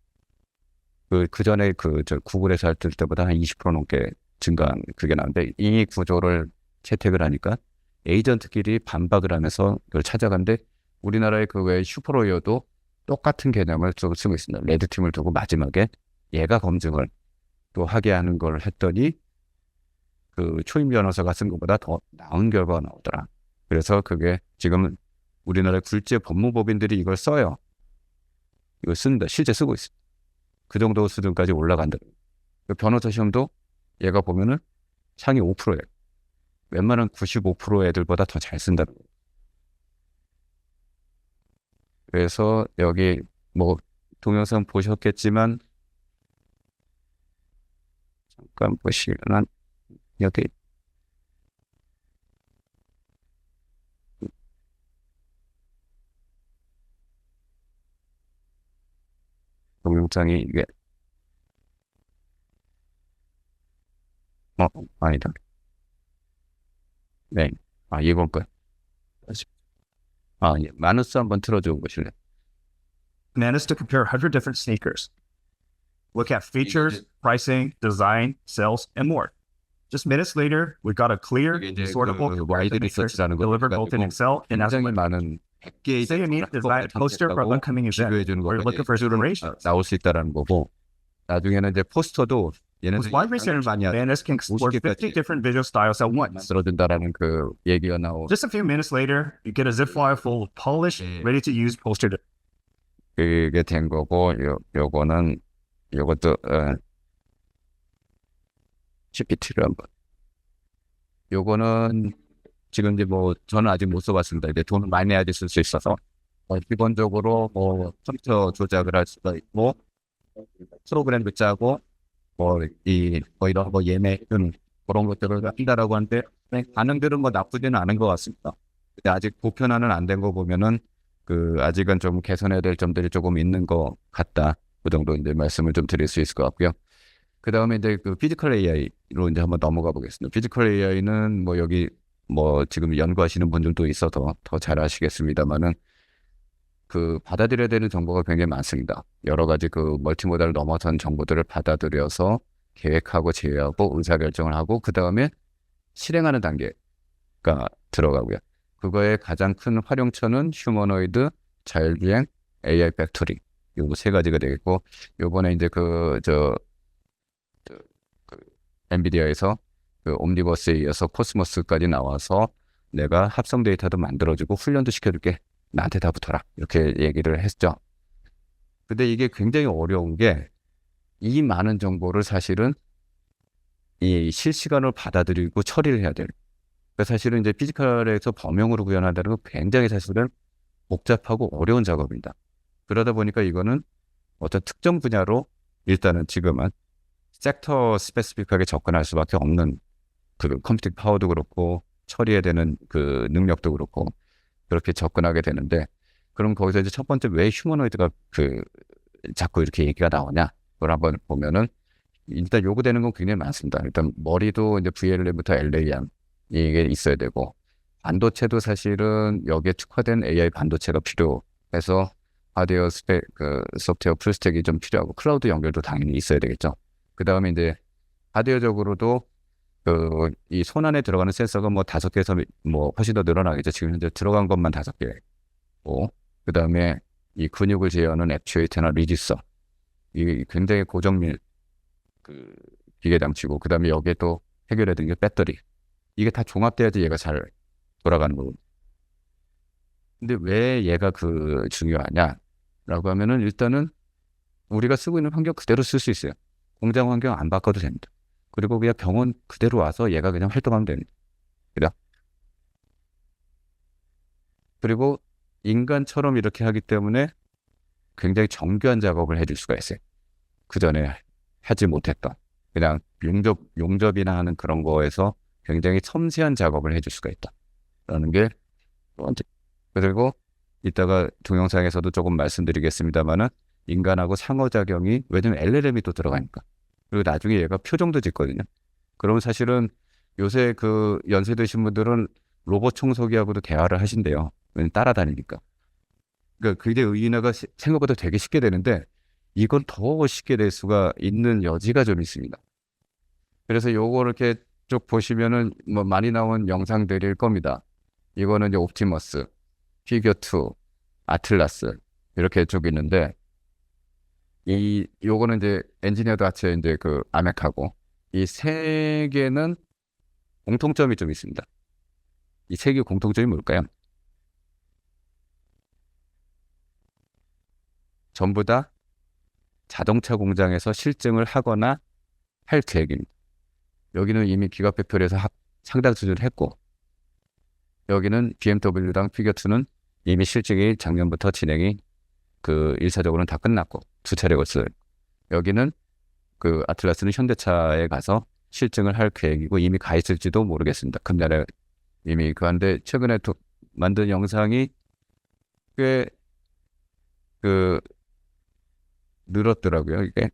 그 전에 구글에서 할 때보다 한 20% 넘게 증가한 그게 나오는데 이 구조를 채택을 하니까 에이전트끼리 반박을 하면서 그걸 찾아간데 우리나라의 그 외 슈퍼로이어도 똑같은 개념을 좀 쓰고 있습니다. 레드팀을 두고 마지막에 얘가 검증을 또 하게 하는 걸 했더니 그 초임 변호사가 쓴 것보다 더 나은 결과가 나오더라. 그래서 그게 지금 우리나라 굴지의 법무법인들이 이걸 써요. 이걸 쓴다. 실제 쓰고 있습니다. 그 정도 수준까지 올라간다. 그 변호사 시험도 얘가 보면은 상위 5%예요. 웬만한 95% 애들보다 더 잘 쓴다는 거예요. 그래서 여기 뭐 동영상 보셨겠지만 잠깐 보시면 여기 동영상이 이게 아니다. 네. 이건 거. 예. 마누스 한번 틀어줘 보실래요? Managed to compare 100 different sneakers. Look at features, pricing, design, sales, and more. Just minutes later, we got a clear, 이게 이제 sortable 그 comparison 와이드 matrix 리서치라는 걸 delivered both in 가지고 Excel and as 굉장히 많은 100개의 Say you need to design a poster for an upcoming event, 비교해 주는 or you're looking for inspiration. 나올 수 있다라는 거고, 나중에는 이제 포스터도 With 얘네들 wide research, managers can explore 50 different visual styles at once. 만들어준다라는 그 얘기가 나오고, Just a few minutes later, you get a zip file full of polished, ready-to-use poster. 그게 된 거고, 요것도 GPT를 한번. 요거는 지금 이제 뭐 저는 아직 못 써봤습니다. 이제 돈을 많이 내야지 쓸 수 있어서 기본적으로 뭐 컴퓨터 조작을 할 수가 있고, 프로그램도 짜고, 뭐 이런 거 예매는 그런 것들을 한다라고 하는데, 반응들은 뭐 나쁘지는 않은 것 같습니다. 근데 아직 보편화는 안 된 거 보면은 아직은 좀 개선해야 될 점들이 조금 있는 것 같다. 그 정도 이제 말씀을 좀 드릴 수 있을 것 같고요. 그 다음에 이제 피지컬 AI로 이제 한번 넘어가 보겠습니다. 피지컬 AI는 뭐 여기 뭐 지금 연구하시는 분들도 있어서 더 잘 아시겠습니다만은 받아들여야 되는 정보가 굉장히 많습니다. 여러 가지 멀티모달을 넘어선 정보들을 받아들여서 계획하고 제외하고 의사결정을 하고 그 다음에 실행하는 단계가 들어가고요. 그거의 가장 큰 활용처는 휴머노이드, 자율주행, AI 팩토리 요거 세 가지가 되겠고, 요번에 이제 엔비디아에서 옴니버스에 이어서 코스모스까지 나와서 내가 합성 데이터도 만들어주고 훈련도 시켜줄게. 나한테 다 붙어라. 이렇게 얘기를 했죠. 근데 이게 굉장히 어려운 게 이 많은 정보를 사실은 이 실시간으로 받아들이고 처리를 해야 돼요. 그러니까 사실은 이제 피지컬에서 범용으로 구현한다는 건 굉장히 사실은 복잡하고 어려운 작업입니다. 그러다 보니까 이거는 어떤 특정 분야로 일단은 지금은 섹터 스페시픽하게 접근할 수밖에 없는 컴퓨팅 파워도 그렇고 처리해야 되는 능력도 그렇고 그렇게 접근하게 되는데, 그럼 거기서 이제 첫 번째 왜 휴머노이드가 자꾸 이렇게 얘기가 나오냐? 그걸 한번 보면은 일단 요구되는 건 굉장히 많습니다. 일단 머리도 이제 VLM부터 LAM 이게 있어야 되고, 반도체도 사실은 여기에 특화된 AI 반도체가 필요해서 하드웨어 소프트웨어 풀스택이 좀 필요하고 클라우드 연결도 당연히 있어야 되겠죠. 그 다음에 이제 하드웨어적으로도 이 손 안에 들어가는 센서가 뭐 5개에서 뭐 훨씬 더 늘어나겠죠. 지금 현재 들어간 것만 5개고, 그 다음에 이 근육을 제어하는 액추에이터나 리지서, 이게 굉장히 고정밀 기계 장치고, 그 다음에 여기에 또 해결해야 되는 게 배터리. 이게 다 종합돼야지 얘가 잘 돌아가는 거고. 근데 왜 얘가 중요하냐라고 하면은 일단은 우리가 쓰고 있는 환경 그대로 쓸 수 있어요. 공장 환경 안 바꿔도 됩니다. 그리고 그냥 병원 그대로 와서 얘가 그냥 활동하면 됩니다. 그리고 인간처럼 이렇게 하기 때문에 굉장히 정교한 작업을 해줄 수가 있어요. 그 전에 하지 못했던 그냥 용접이나 하는 그런 거에서 굉장히 섬세한 작업을 해줄 수가 있다라는 게 두 번째. 그리고 이따가 동영상에서도 조금 말씀드리겠습니다만은 인간하고 상호작용이, 왜냐면 LLM이 또 들어가니까. 그리고 나중에 얘가 표정도 짓거든요. 그러면 사실은 요새 연세 드신 분들은 로봇 청소기하고도 대화를 하신대요. 왜냐면 따라다니니까. 그러니까 그게 의인화가 생각보다 되게 쉽게 되는데 이건 더 쉽게 될 수가 있는 여지가 좀 있습니다. 그래서 요거를 이렇게 쭉 보시면은 뭐 많이 나온 영상들일 겁니다. 이거는 이제 옵티머스, 피겨2, 아틀라스 이렇게 쭉 있는데, 요거는 이제 엔지니어도 같이 이제 아멕하고, 이 세 개는 공통점이 좀 있습니다. 이 세 개 공통점이 뭘까요? 전부 다 자동차 공장에서 실증을 하거나 할 계획입니다. 여기는 이미 기가팩토리에서 상당 수준을 했고, 여기는 BMW랑 피겨2는 이미 실증이 작년부터 진행이 1차적으로는 다 끝났고 2차례 걸쳐요. 여기는 아틀라스는 현대차에 가서 실증을 할 계획이고 이미 가 있을지도 모르겠습니다. 금년에 이미 한데 최근에 만든 영상이 꽤 늘었더라고요. 이게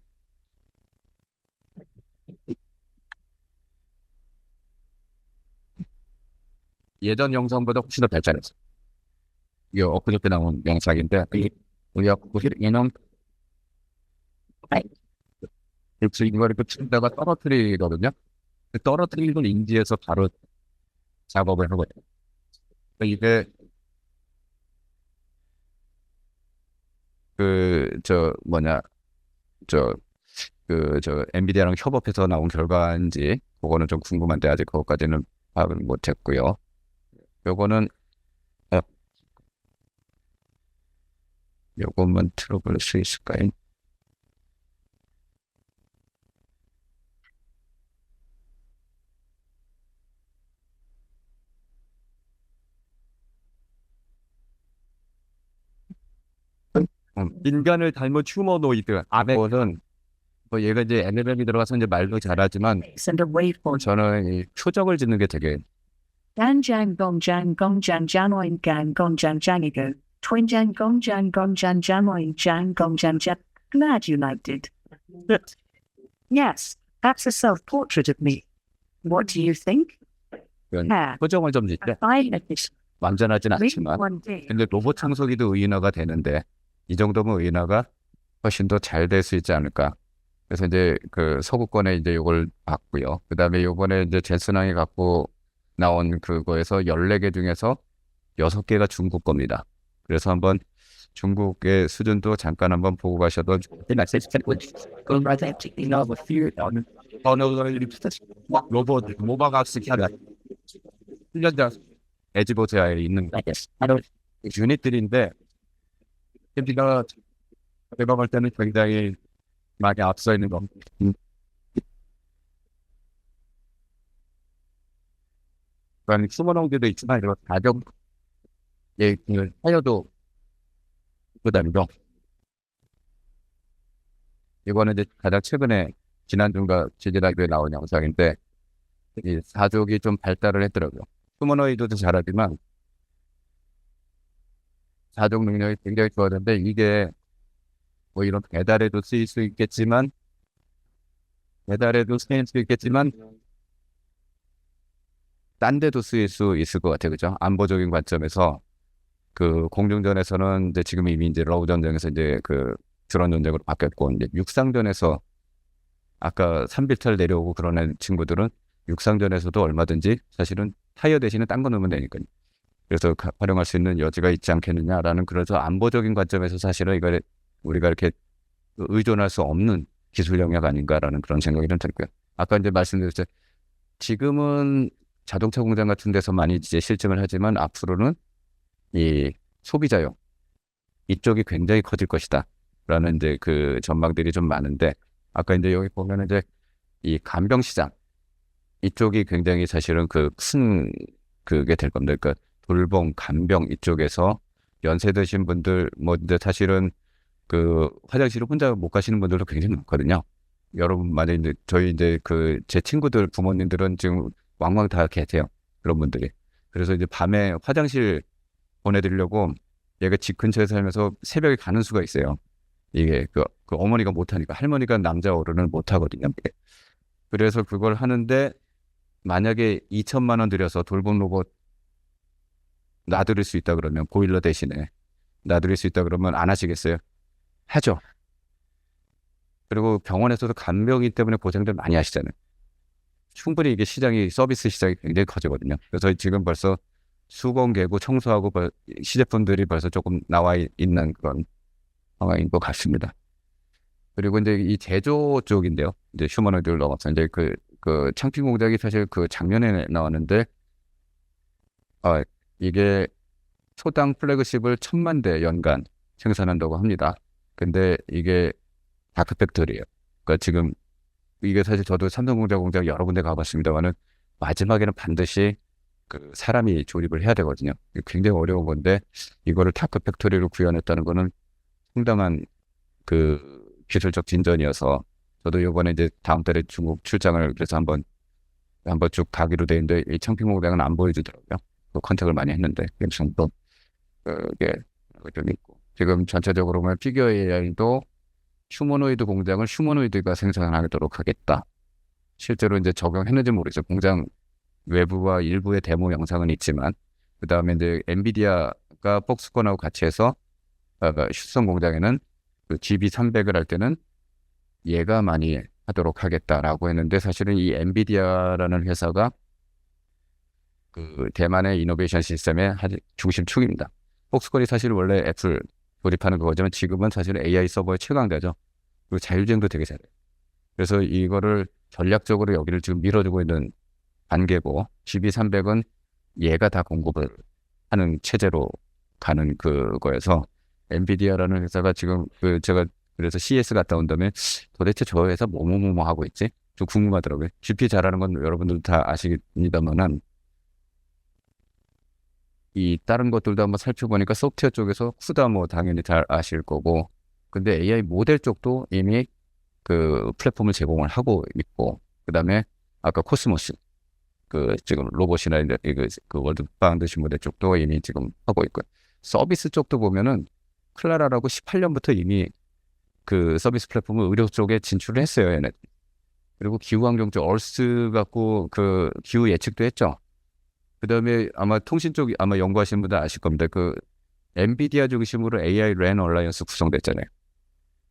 예전 영상보다 훨씬 더 발전했어요. 이게 엊그저께 나온 영상인데 우리가 얘는 그래서 이걸 그 침대가 떨어뜨리거든요. 그 떨어뜨리는 걸 인지해서 바로 작업을 하거든요. 이게 엔비디아랑 협업해서 나온 결과인지 그거는 좀 궁금한데 아직 그것까지는 파악을 못했고요. 요거는 요것만 틀어볼 수 있을까요? 인간을 닮은 휴머노이드. 그거는 뭐 얘가 이제 NLM이 들어가서 이제 말도 잘하지만 Send a waveform. 저는 이 표정을 짓는 게 되게 Danjang Gongjan Gongjan Janoin Gang Gongjan Jangigo. Twinjang Gongjan Gongjan Janoin Jang Gongjan Jan. Glad you liked it. Yes, that's a self-portrait of me. What do you think? Yeah, 표정을 좀 짓때 I like this. 완전하진 Maybe 않지만 one day. 근데 로봇 청소기도 의인화가 되는데 이 정도면 의인화가 훨씬 더 잘 될 수 있지 않을까. 그래서 이제 그 서구권에 이제 요걸 봤고요. 그 다음에 요번에 이제 젠슨왕이 갖고 나온 그거에서 14개 중에서 6개가 중국 겁니다. 그래서 한번 중국의 수준도 잠깐 한번 보고 가셔도 로봇 모바각스 키가 1년 전 에지보트에 있는 유닛들인데 캠피가 내가 볼 때는 굉장히 많이 앞서 있는 겁니다. 그런 휴머노이드도 있지만 이런 가격 타이어도 그다음이죠. 이거는 이제 가장 최근에 지난주인가 지지난주에 나온 영상인데 이 사족이 좀 발달을 했더라고요. 휴머노이드도 잘하지만 사족 능력이 굉장히 좋아졌는데 이게 뭐 이런 배달에도 쓰일 수 있겠지만 딴 데도 쓰일 수 있을 것 같아요. 그죠? 안보적인 관점에서 그 공중전에서는 이제 지금 이미 이제 러브 전쟁에서 이제 그 드론 전쟁으로 바뀌었고 이제 육상전에서 아까 산비탈 내려오고 그런 친구들은 육상전에서도 얼마든지 사실은 타이어 대신에 딴 거 넣으면 되니까요. 그래서 활용할 수 있는 여지가 있지 않겠느냐라는 그래서 안보적인 관점에서 사실은 이걸 우리가 이렇게 의존할 수 없는 기술 영역 아닌가라는 그런 생각이 좀 들고요. 아까 이제 말씀드렸죠. 지금은 자동차 공장 같은 데서 많이 이제 실증을 하지만 앞으로는 이 소비자용 이쪽이 굉장히 커질 것이다. 라는 이제 그 전망들이 좀 많은데 아까 이제 여기 보면 이제 이 간병 시장 이쪽이 굉장히 사실은 그 큰 그게 될 겁니다. 그러니까 돌봄, 간병 이쪽에서 연세 드신 분들 뭐 이제 사실은 그 화장실을 혼자 못 가시는 분들도 굉장히 많거든요. 여러분 만약 이제 저희 이제 그 제 친구들 부모님들은 지금 왕왕 다 계세요. 그런 분들이. 그래서 이제 밤에 화장실 보내드리려고 얘가 집 근처에 살면서 새벽에 가는 수가 있어요. 이게 그 어머니가 못하니까 할머니가 남자 어른은 못하거든요. 그래서 그걸 하는데 만약에 2천만 원 들여서 돌봄 로봇 놔드릴 수 있다 그러면 보일러 대신에 놔드릴 수 있다 그러면 안 하시겠어요? 하죠. 그리고 병원에서도 간병이기 때문에 고생들 많이 하시잖아요. 충분히 이게 서비스 시장이 굉장히 커지거든요. 그래서 지금 벌써 수건 개고 청소하고 시제품들이 벌써 조금 나와 있는 그런 상황인 것 같습니다. 그리고 이제 이 제조 쪽인데요. 이제 휴머노이드를 넘어서 이제 그 창핀 공작이 사실 그 작년에 나왔는데, 이게 초당 플래그십을 1,000만 대 연간 생산한다고 합니다. 근데 이게 다크팩토리예요. 그러니까 지금 이게 사실 저도 삼성공장 여러 군데 가봤습니다만은 마지막에는 반드시 그 사람이 조립을 해야 되거든요. 굉장히 어려운 건데 이거를 다크팩토리로 구현했다는 거는 상당한 그 기술적 진전이어서 저도 이번에 이제 다음 달에 중국 출장을 그래서 한번 쭉 가기로 돼 있는데 이 창핀 공장은 안 보여주더라고요. 그 컨택을 많이 했는데 그래서 또 그게 좀 있고 지금 전체적으로 보면 피규어 AI도 휴머노이드 공장을 휴머노이드가 생산하도록 하겠다. 실제로 이제 적용했는지 모르겠어요. 공장 외부와 일부의 데모 영상은 있지만 그 다음에 이제 엔비디아가 폭스콘하고 같이 해서 휴스턴 공장에는 그 GB300을 할 때는 얘가 많이 하도록 하겠다라고 했는데 사실은 이 엔비디아라는 회사가 그 대만의 이노베이션 시스템의 중심축입니다. 폭스콘이 사실 원래 애플 조립하는 그거지만 지금은 사실 AI 서버의 최강자죠. 그리고 자율주행도 되게 잘해요. 그래서 이거를 전략적으로 여기를 지금 밀어주고 있는 단계고 GB300은 얘가 다 공급을 하는 체제로 가는 그거여서 엔비디아라는 회사가 지금 제가 그래서 CS 갔다 온 다음에 도대체 저 회사 뭐뭐뭐 하고 있지? 좀 궁금하더라고요. GP 잘하는 건 여러분들 다 아시겠습니다만은 이 다른 것들도 한번 살펴보니까 소프트웨어 쪽에서 쿠다 뭐 당연히 잘 아실 거고 근데 AI 모델 쪽도 이미 그 플랫폼을 제공을 하고 있고 그다음에 아까 코스모스 그 지금 로봇이나 이제 그 월드 파운드시 모델 쪽도 이미 지금 하고 있고요. 서비스 쪽도 보면은 클라라라고 18년부터 이미 그 서비스 플랫폼을 의료 쪽에 진출을 했어요, 얘네. 그리고 기후환경 쪽 얼스 갖고 그 기후 예측도 했죠. 그다음에 아마 통신 쪽 아마 연구하시는 분들 아실 겁니다. 그 엔비디아 중심으로 AI 랜 얼라이언스 구성됐잖아요.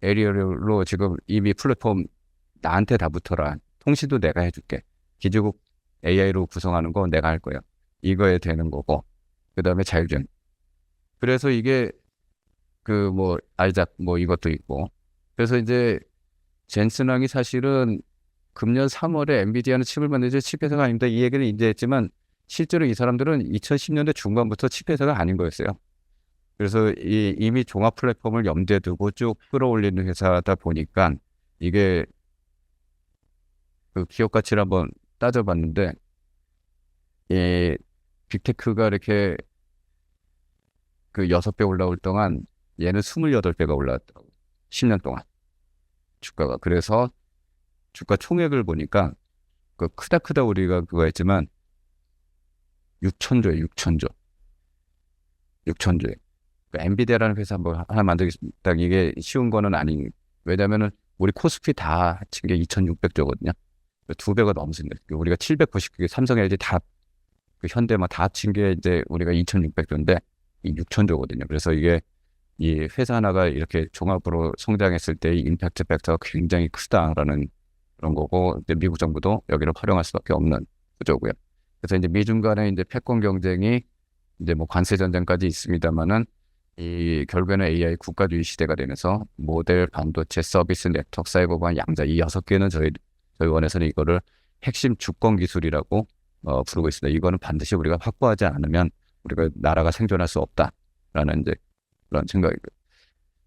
에리얼로 지금 이미 플랫폼 나한테 다 붙어라. 통신도 내가 해줄게. 기지국 AI로 구성하는 거 내가 할 거야. 이거에 되는 거고. 그다음에 자율주행. 그래서 이게 그 뭐 알작 뭐 이것도 있고. 그래서 이제 젠슨왕이 사실은 금년 3월에 엔비디아는 칩을 만들지 칩 회사가 아닙니다. 이 얘기를 이제 했지만 실제로 이 사람들은 2010년대 중반부터 칩 회사가 아닌 거였어요. 그래서 이미 종합 플랫폼을 염두에 두고 쭉 끌어올리는 회사다 보니까 이게 그 기업 가치를 한번 따져봤는데 이 빅테크가 이렇게 그 6배 올라올 동안 얘는 28배가 올라왔더라고요. 10년 동안 주가가. 그래서 주가 총액을 보니까 그 크다 우리가 그거 했지만 6천조예요. 6천조에. 그 엔비디아라는 회사 뭐 하나 만들겠다 이게 쉬운 거는 아닌. 왜냐면은 우리 코스피 다 합친 게 2,600조거든요. 2배가 넘습니다. 우리가 790개 삼성 LG 다 그 현대만 다 합친 게 이제 우리가 2,600조인데 이 6천조거든요. 그래서 이게 이 회사 하나가 이렇게 종합으로 성장했을 때 이 임팩트 팩터가 굉장히 크다라는 그런 거고 이제 미국 정부도 여기를 활용할 수밖에 없는 구조고요. 그래서 이제 미중 간의 이제 패권 경쟁이 이제 뭐 관세 전쟁까지 있습니다만은 이 결국에는 AI 국가주의 시대가 되면서 모델, 반도체, 서비스, 네트워크, 사이버 보안, 양자 이 6개는 저희 원에서는 이거를 핵심 주권 기술이라고 부르고 있습니다. 이거는 반드시 우리가 확보하지 않으면 우리가 나라가 생존할 수 없다라는 이제 그런 생각이고요.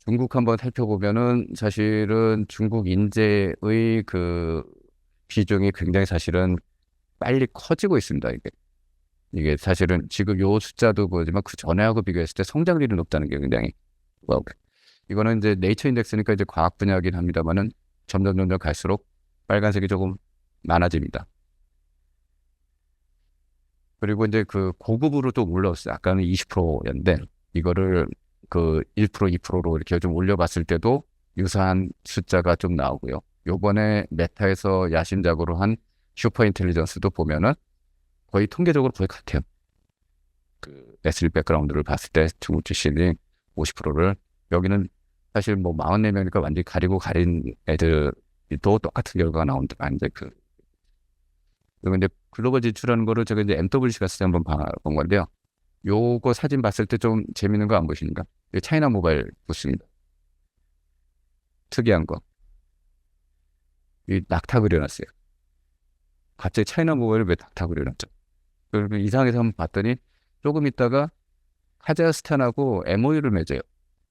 중국 한번 살펴보면은 사실은 중국 인재의 그 비중이 굉장히 사실은 빨리 커지고 있습니다. 이게 사실은 지금 요 숫자도 보지만 그 전에하고 비교했을 때 성장률이 높다는 게 굉장히 이거는 이제 네이처 인덱스니까 이제 과학 분야이긴 합니다만은 점점 갈수록 빨간색이 조금 많아집니다. 그리고 이제 그 고급으로 또 올라왔어요. 아까는 20%였는데 이거를 그 1%, 2%로 이렇게 좀 올려봤을 때도 유사한 숫자가 좀 나오고요. 요번에 메타에서 야심작으로 한 슈퍼 인텔리전스도 보면은 거의 통계적으로 거의 같아요. 그 S1 백그라운드를 봤을 때 중국 출신이 50%를 여기는 사실 뭐 44명이니까 완전히 가린 애들도 똑같은 결과가 나온다. 이제 그리고 이제 글로벌 진출하는 거를 제가 이제 MWC 갔을 때 한번 본 건데요. 요거 사진 봤을 때 좀 재밌는 거 안 보시는가? 차이나 모바일 부스입니다. 특이한 거. 이 낙타 그려놨어요. 갑자기 차이나 모바일을 왜 낙타 그려놨죠? 그리고 이상해서 한번 봤더니 조금 있다가 카자흐스탄하고 MOU를 맺어요.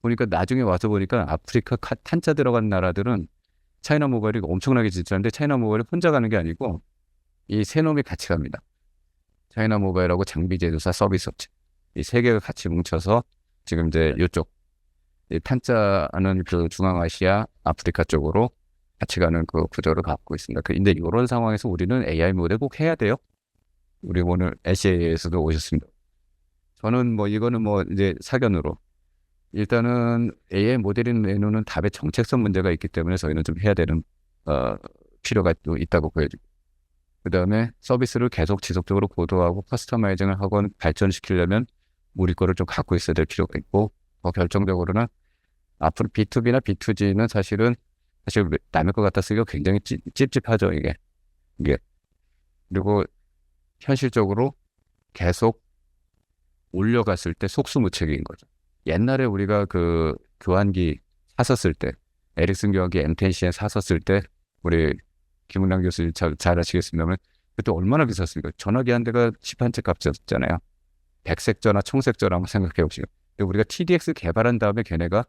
보니까 나중에 와서 보니까 아프리카 탄자 들어간 나라들은 차이나 모바일이 엄청나게 진출하는데 차이나 모바일이 혼자 가는 게 아니고 이 세 놈이 같이 갑니다. 차이나 모바일하고 장비 제조사 서비스 업체 이 세 개가 같이 뭉쳐서 지금 이제 이쪽 탄자하는 그 중앙아시아 아프리카 쪽으로 같이 가는 그 구조를 갖고 있습니다. 근데 이런 상황에서 우리는 AI 모델 꼭 해야 돼요. 우리 오늘 SA에서도 오셨습니다. 저는 뭐 이거는 뭐 이제 사견으로 일단은 AI 모델이 내놓는 답의 정책성 문제가 있기 때문에 저희는 좀 해야 되는 필요가 또 있다고 보여집니다. 그다음에 서비스를 계속 지속적으로 고도화하고 커스터마이징을 하고 발전시키려면 우리 거를 좀 갖고 있어야 될 필요가 있고, 더 결정적으로는 앞으로 B2B나 B2G는 사실 남의 것 같아 쓰기가 굉장히 찝찝하죠, 이게. 그리고 현실적으로 계속 올려갔을 때 속수무책인 거죠. 옛날에 우리가 그 교환기 샀었을 때, 에릭슨 교환기 M10CN 샀었을 때, 우리 김은랑 교수님 잘 아시겠습니다만, 그때 얼마나 비쌌습니까? 전화기 한 대가 10한 채 값이었잖아요. 백색 전화, 청색 전화 한번 생각해 보시고. 근데 우리가 TDX 개발한 다음에 걔네가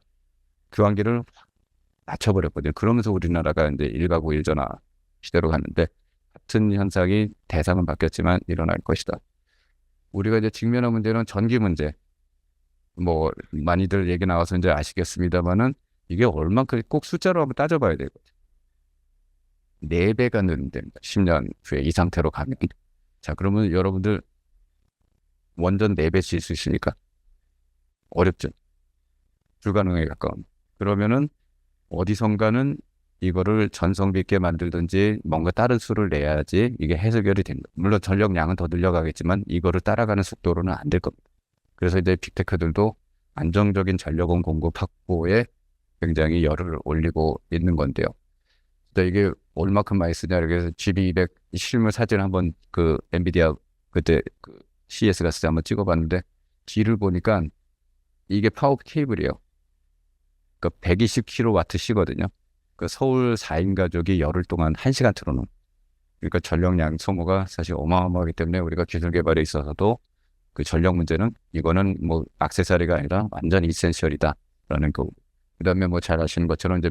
교환기를 확 낮춰버렸거든요. 그러면서 우리나라가 이제 일가구 일전화 시대로 갔는데, 같은 현상이 대상은 바뀌었지만 일어날 것이다. 우리가 이제 직면한 문제는 전기 문제. 뭐 많이들 얘기 나와서 이제 아시겠습니다만은 이게 얼만큼 꼭 숫자로 한번 따져봐야 되거든요. 4배가 늘는답니다. 10년 후에 이 상태로 가면. 자, 그러면 여러분들 원전 4배 질 수 있습니까? 어렵죠. 불가능에 가까운. 그러면은 어디선가는 이거를 전성비 있게 만들든지 뭔가 다른 수를 내야지 이게 해결이 됩니다. 물론 전력량은 더 늘려가겠지만 이거를 따라가는 속도로는 안 될 겁니다. 그래서 이제 빅테크들도 안정적인 전력원 공급 확보에 굉장히 열을 올리고 있는 건데요. 근데 이게 얼마큼 많이 쓰냐, 그래서 GB200 실물 사진 한번 그 엔비디아 그때 그 CES 갔을 때 한번 찍어봤는데, 뒤를 보니까 이게 파워 케이블이에요. 그 120kW시거든요. 그 서울 4인 가족이 열흘 동안 1시간 틀어놓은. 그러니까 전력량 소모가 사실 어마어마하기 때문에 우리가 기술 개발에 있어서도 그 전력 문제는 이거는 뭐 액세서리가 아니라 완전 이센셜이다라는 거. 그다음에 뭐 잘 아시는 것처럼 이제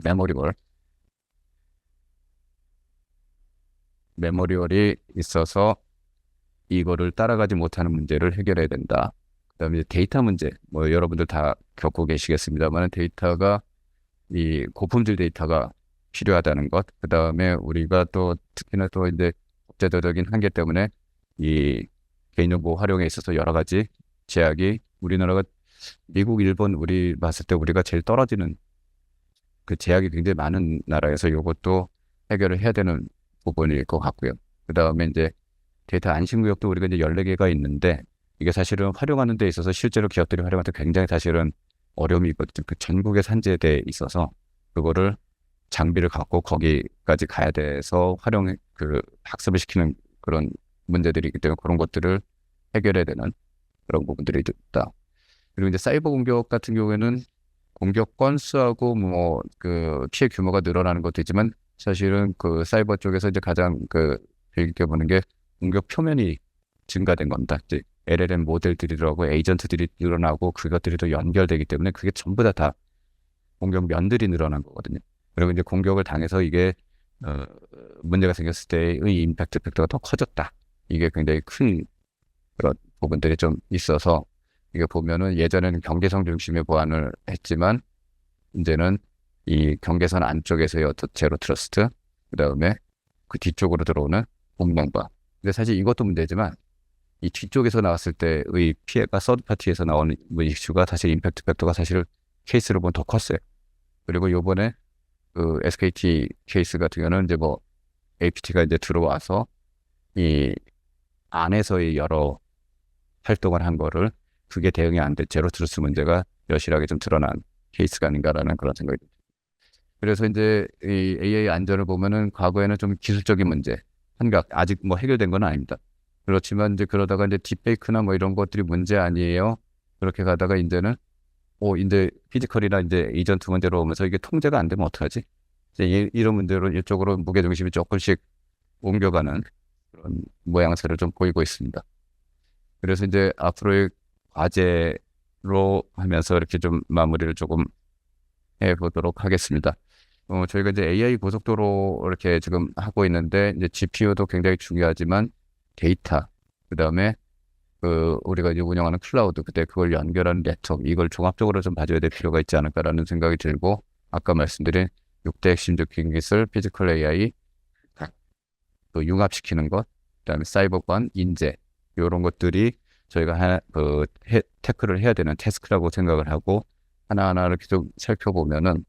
메모리월이 있어서 이거를 따라가지 못하는 문제를 해결해야 된다. 그다음에 이제 데이터 문제. 뭐 여러분들 다 겪고 계시겠습니다만 데이터가 이 고품질 데이터가 필요하다는 것. 그다음에 우리가 또 특히나 또 이제 국제적인 한계 때문에 이 개인정보 활용에 있어서 여러 가지 제약이, 우리나라가 미국, 일본 우리 봤을 때 우리가 제일 떨어지는 그 제약이 굉장히 많은 나라에서 이것도 해결을 해야 되는 부분일 것 같고요. 그다음에 이제 데이터 안심구역도 우리가 이제 14개가 있는데 이게 사실은 활용하는 데 있어서 실제로 기업들이 활용할 때 굉장히 사실은 어려움이 있거든요. 그 전국의 산재대에 있어서 그거를 장비를 갖고 거기까지 가야 돼서 학습을 시키는 그런 문제들이 있기 때문에 그런 것들을 해결해야 되는 그런 부분들이 있다. 그리고 이제 사이버 공격 같은 경우에는 공격 건수하고 뭐 그 피해 규모가 늘어나는 것도 있지만 사실은 그 사이버 쪽에서 이제 가장 일게 보는 게 공격 표면이 증가된 겁니다. 이제 LLM 모델들이라고 에이전트들이 늘어나고 그것들이 또 연결되기 때문에 그게 전부 다 공격 면들이 늘어난 거거든요. 그리고 이제 공격을 당해서 이게 문제가 생겼을 때의 임팩트 팩터가 더 커졌다. 이게 굉장히 큰 그런 부분들이 좀 있어서 이게 보면은 예전에는 경계선 중심의 보안을 했지만 이제는 이 경계선 안쪽에서의 어떤 제로 트러스트, 그다음에 그 뒤쪽으로 들어오는 공명과. 근데 사실 이것도 문제지만 이 뒤쪽에서 나왔을 때의 피해가 서드 파티에서 나오는 이슈가 사실 임팩트 팩터가 사실 케이스로 보면 더 컸어요. 그리고 요번에 그 SKT 케이스 같은 경우는 이제 뭐 APT가 이제 들어와서 이 안에서의 여러 활동을 한 거를 그게 대응이 안 돼 제로 트러스트 문제가 여실하게 좀 드러난 케이스가 아닌가라는 그런 생각이 듭니다. 그래서 이제 이 AI 안전을 보면은 과거에는 좀 기술적인 문제, 한각 아직 뭐 해결된 건 아닙니다. 그렇지만 이제 그러다가 이제 딥페이크나 뭐 이런 것들이 문제 아니에요. 그렇게 가다가 이제는 이제 피지컬이나 이제 에이전트 문제로 오면서 이게 통제가 안 되면 어떡하지? 이제 이런 문제로 이쪽으로 무게 중심이 조금씩 옮겨가는 그런 모양새를 좀 보이고 있습니다. 그래서 이제 앞으로의 과제로 하면서 이렇게 좀 마무리를 조금 해보도록 하겠습니다. 저희가 이제 AI 고속도로 이렇게 지금 하고 있는데 이제 GPU도 굉장히 중요하지만 데이터, 그다음에 우리가 이제 운영하는 클라우드, 그때 그걸 연결하는 네트워크, 이걸 종합적으로 좀 봐줘야 될 필요가 있지 않을까라는 생각이 들고, 아까 말씀드린 6대 핵심 적인 기술, 피지컬 AI, 융합시키는 것, 그다음에 사이버관, 인재, 이런 것들이 저희가 태클을 해야 되는 태스크라고 생각을 하고 하나하나를 계속 살펴보면은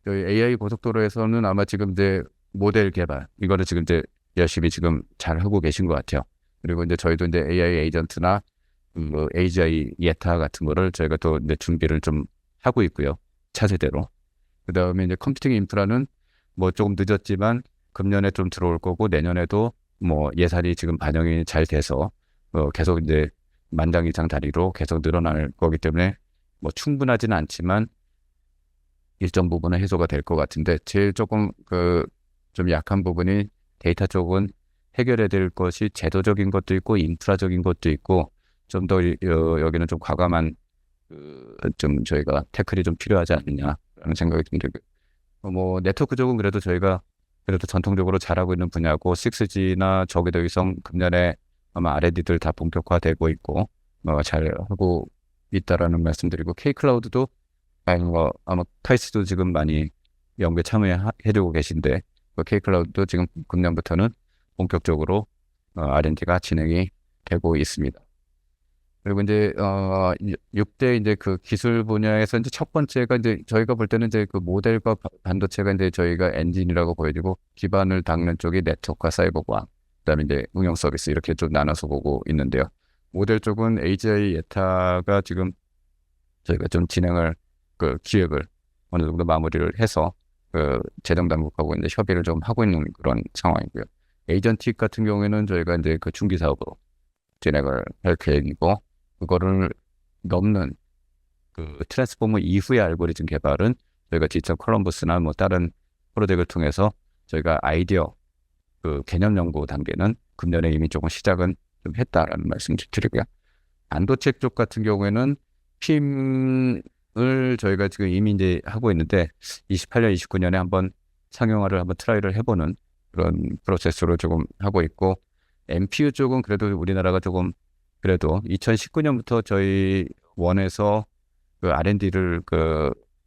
저희 AI 고속도로에서는 아마 지금 이제 모델 개발, 이거를 지금 이제 열심히 지금 잘 하고 계신 것 같아요. 그리고 이제 저희도 이제 AI 에이전트나 뭐 AGI 예타 같은 거를 저희가 또 이제 준비를 좀 하고 있고요. 차세대로. 그 다음에 이제 컴퓨팅 인프라는 뭐 조금 늦었지만 금년에 좀 들어올 거고 내년에도 뭐 예산이 지금 반영이 잘 돼서 계속 이제 만장일장 다리로 계속 늘어날 거기 때문에 뭐 충분하지는 않지만 일정 부분은 해소가 될 것 같은데 제일 조금 좀 약한 부분이 데이터 쪽은 해결해야 될 것이 제도적인 것도 있고 인프라적인 것도 있고 좀 더 여기는 좀 과감한 좀 저희가 태클이 좀 필요하지 않느냐라는 생각이 좀 들고요. 뭐 네트워크 쪽은 그래도 저희가 그래도 전통적으로 잘하고 있는 분야고 6G나 저기도 위성 금년에 아마 R&D들 다 본격화되고 있고 잘 하고 있다라는 말씀드리고 K-클라우드도 아마 카이스도 지금 많이 연구에 참여해주고 계신데 K-클라우드도 지금 금년부터는 본격적으로 R&D가 진행이 되고 있습니다. 그리고 이제 6대 이제 그 기술 분야에서 이제 첫 번째가 이제 저희가 볼 때는 이제 그 모델과 반도체가 이제 저희가 엔진이라고 보여지고 기반을 닦는 쪽이 네트워크와 사이버과 그다음에 이제 운영 서비스 이렇게 좀 나눠서 보고 있는데요. 모델 쪽은 AGI 예타가 지금 저희가 좀 진행을 기획을 어느 정도 마무리를 해서 재정 당국하고 이제 협의를 좀 하고 있는 그런 상황이고요. 에이전틱 같은 경우에는 저희가 이제 그 중기 사업으로 진행을 할 계획이고 그거를 넘는 그 트랜스포머 이후의 알고리즘 개발은 저희가 디지털 콜럼버스나 뭐 다른 프로젝트를 통해서 저희가 아이디어 개념 연구 단계는 금년에 이미 조금 시작은 좀 했다라는 말씀 드리고요. 반도체 쪽 같은 경우에는 핌을 저희가 지금 이미 이제 하고 있는데 28년, 29년에 한번 상용화를 한번 트라이를 해보는 그런 프로세스로 조금 하고 있고 MPU 쪽은 그래도 우리나라가 조금 그래도 2019년부터 저희 원에서 R&D를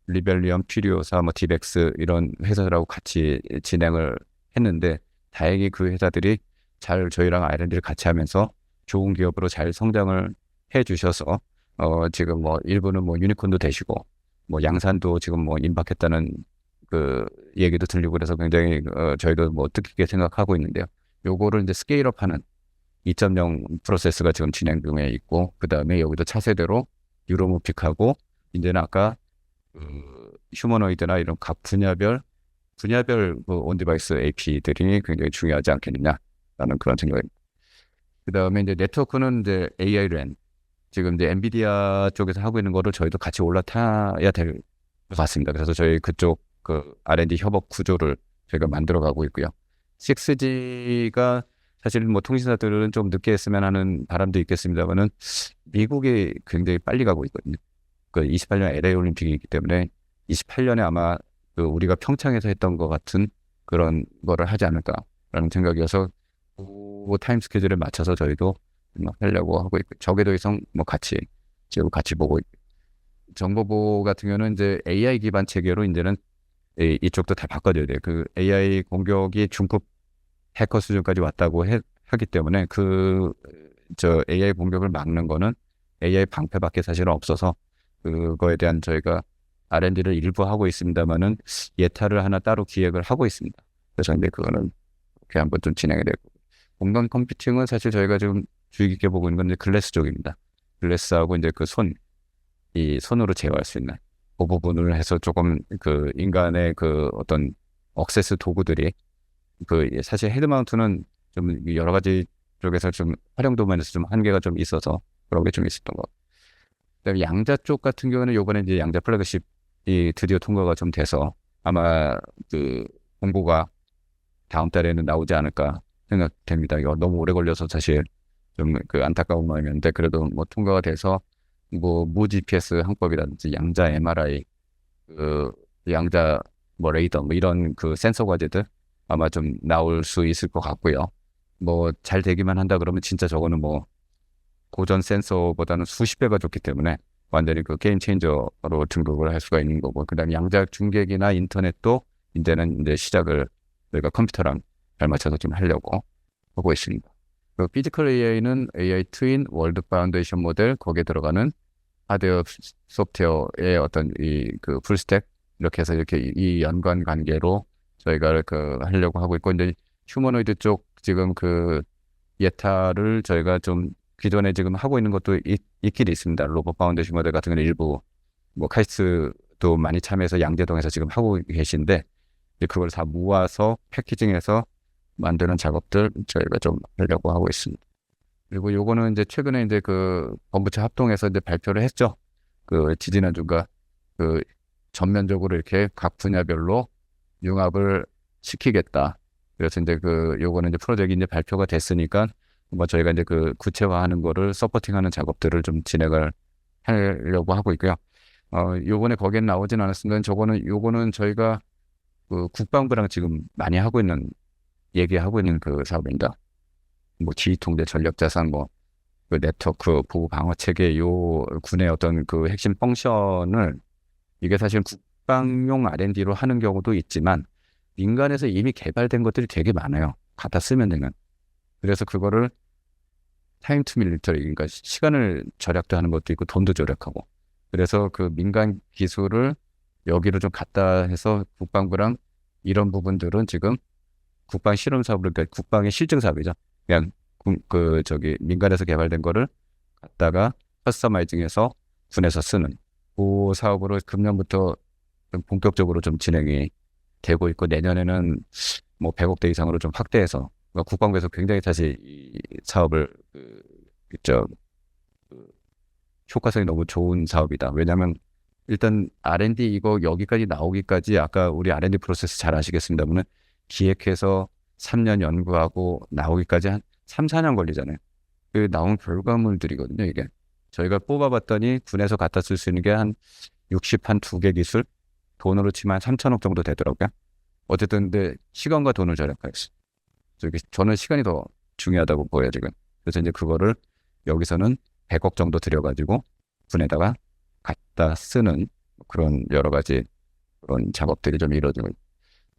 리벨리엄, 퓨리오사, 뭐 디벡스 이런 회사들하고 같이 진행을 했는데 다행히 그 회사들이 잘 저희랑 R&D를 같이 하면서 좋은 기업으로 잘 성장을 해주셔서 지금 뭐 일부는 뭐 유니콘도 되시고 뭐 양산도 지금 뭐 임박했다는 그 얘기도 들리고 그래서 굉장히 저희도 뭐 뜻깊게 생각하고 있는데요. 요거를 이제 스케일업하는 2.0 프로세스가 지금 진행 중에 있고 그 다음에 여기도 차세대로 유로모픽하고 이제는 아까 휴머노이드나 이런 각 분야별 온디바이스 AP들이 굉장히 중요하지 않겠느냐라는 그런 생각입니다. 그 다음에 이제 네트워크는 이제 AI 랜 지금 이제 엔비디아 쪽에서 하고 있는 거를 저희도 같이 올라타야 될 것 같습니다. 그래서 저희 그쪽 R&D 협업 구조를 저희가 만들어가고 있고요. 6G가 사실 뭐 통신사들은 좀 늦게 했으면 하는 바람도 있겠습니다만은 미국이 굉장히 빨리 가고 있거든요. 28년 LA 올림픽이 있기 때문에 28년에 아마 우리가 평창에서 했던 것 같은 그런 거를 하지 않을까라는 생각이어서 그 타임 스케줄에 맞춰서 저희도 하려고 하고 있고 저기도 위성 뭐 같이 보고 있고 정보보 같은 경우는 이제 AI 기반 체계로 이제는 이쪽도 다 바꿔줘야 돼요. 그 AI 공격이 중급 해커 수준까지 왔다고 하기 때문에 AI 공격을 막는 거는 AI 방패밖에 사실은 없어서 그거에 대한 저희가 R&D를 일부 하고 있습니다만은 예타를 하나 따로 기획을 하고 있습니다. 그래서 이제 그거는 이렇게 한번 좀 진행이 되고 공간 컴퓨팅은 사실 저희가 지금 주의 깊게 보고 있는 건 이제 글래스 쪽입니다. 글래스하고 이제 이 손으로 제어할 수 있는 그 부분을 해서 조금 인간의 어떤 억세스 도구들이 사실 헤드마운트는 좀 여러 가지 쪽에서 좀 활용도 면에서 좀 한계가 좀 있어서 그런 게 좀 있었던 것. 그다음에 양자 쪽 같은 경우는 요번에 이제 양자 플래그십이 드디어 통과가 좀 돼서 아마 공고가 다음 달에는 나오지 않을까 생각됩니다. 이거 너무 오래 걸려서 사실 좀 안타까운 마음이었는데 그래도 뭐 통과가 돼서 뭐 무 GPS 항법이라든지 양자 MRI 양자 뭐 레이더 뭐 이런 센서 과제들 아마 좀 나올 수 있을 것 같고요. 뭐 잘 되기만 한다 그러면 진짜 저거는 뭐 고전 센서보다는 수십 배가 좋기 때문에 완전히 게임 체인저로 등극을 할 수가 있는 거고 그다음에 양자 중계기나 인터넷도 이제는 이제 시작을 저희가 컴퓨터랑 잘 맞춰서 좀 하려고 하고 있습니다. 피지컬 AI는 AI 트윈, 월드 파운데이션 모델 거기에 들어가는 하드웨어, 소프트웨어의 어떤 풀스택 이렇게 해서 이렇게 이 연관 관계로 저희가 하려고 하고 있고 이제 휴머노이드 쪽 지금 그 예타를 저희가 좀 기존에 지금 하고 있는 것도 있긴 있습니다. 로봇 파운데이션 모델 같은 경우는 일부 뭐 카이스트도 많이 참여해서 양재동에서 지금 하고 계신데 이제 그걸 다 모아서 패키징해서 만드는 작업들 저희가 좀 하려고 하고 있습니다. 그리고 요거는 이제 최근에 이제 그 본부처 합동해서 이제 발표를 했죠. 그 지지난주가 그 전면적으로 이렇게 각 분야별로 융합을 시키겠다. 그래서 이제 그 요거는 이제 프로젝트 이제 발표가 됐으니까 뭐 저희가 이제 그 구체화하는 거를 서포팅하는 작업들을 좀 진행을 하려고 하고 있고요. 요번에 거기엔 나오진 않았습니다. 요거는 저희가 그 국방부랑 지금 많이 얘기하고 있는 그 사업입니다. 뭐 지휘통제 전력자산 뭐 그 네트워크 보호 방어 체계 요 군의 어떤 그 핵심 펑션을 이게 사실 국방용 R&D로 하는 경우도 있지만 민간에서 이미 개발된 것들이 되게 많아요. 갖다 쓰면 되는. 그래서 그거를 타임 투 밀리터리 그러니까 시간을 절약도 하는 것도 있고 돈도 절약하고 그래서 그 민간 기술을 여기로 좀 갖다 해서 국방부랑 이런 부분들은 지금 국방 실험 사업을 그러니까 국방의 실증 사업이죠. 그냥 민간에서 개발된 거를 갖다가 커스터마이징해서 군에서 쓰는 그 사업으로 금년부터 좀 본격적으로 좀 진행이 되고 있고 내년에는 뭐 100억대 이상으로 좀 확대해서 그러니까 국방부에서 굉장히 사실 이 사업을 효과성이 너무 좋은 사업이다. 왜냐하면 일단 R&D 이거 여기까지 나오기까지 아까 우리 R&D 프로세스 잘 아시겠습니다만은 기획해서 3년 연구하고 나오기까지 한 3, 4년 걸리잖아요. 그 나온 결과물들이거든요, 이게. 저희가 뽑아봤더니 군에서 갖다 쓸 수 있는 게 한 2개 기술, 돈으로 치면 3천억 정도 되더라고요. 어쨌든 근데 시간과 돈을 절약하였어요. 저는 시간이 더 중요하다고 보여요, 지금. 그래서 이제 그거를 여기서는 100억 정도 들여가지고 군에다가 갖다 쓰는 그런 여러 가지 그런 작업들이 좀 이루어지고 있고.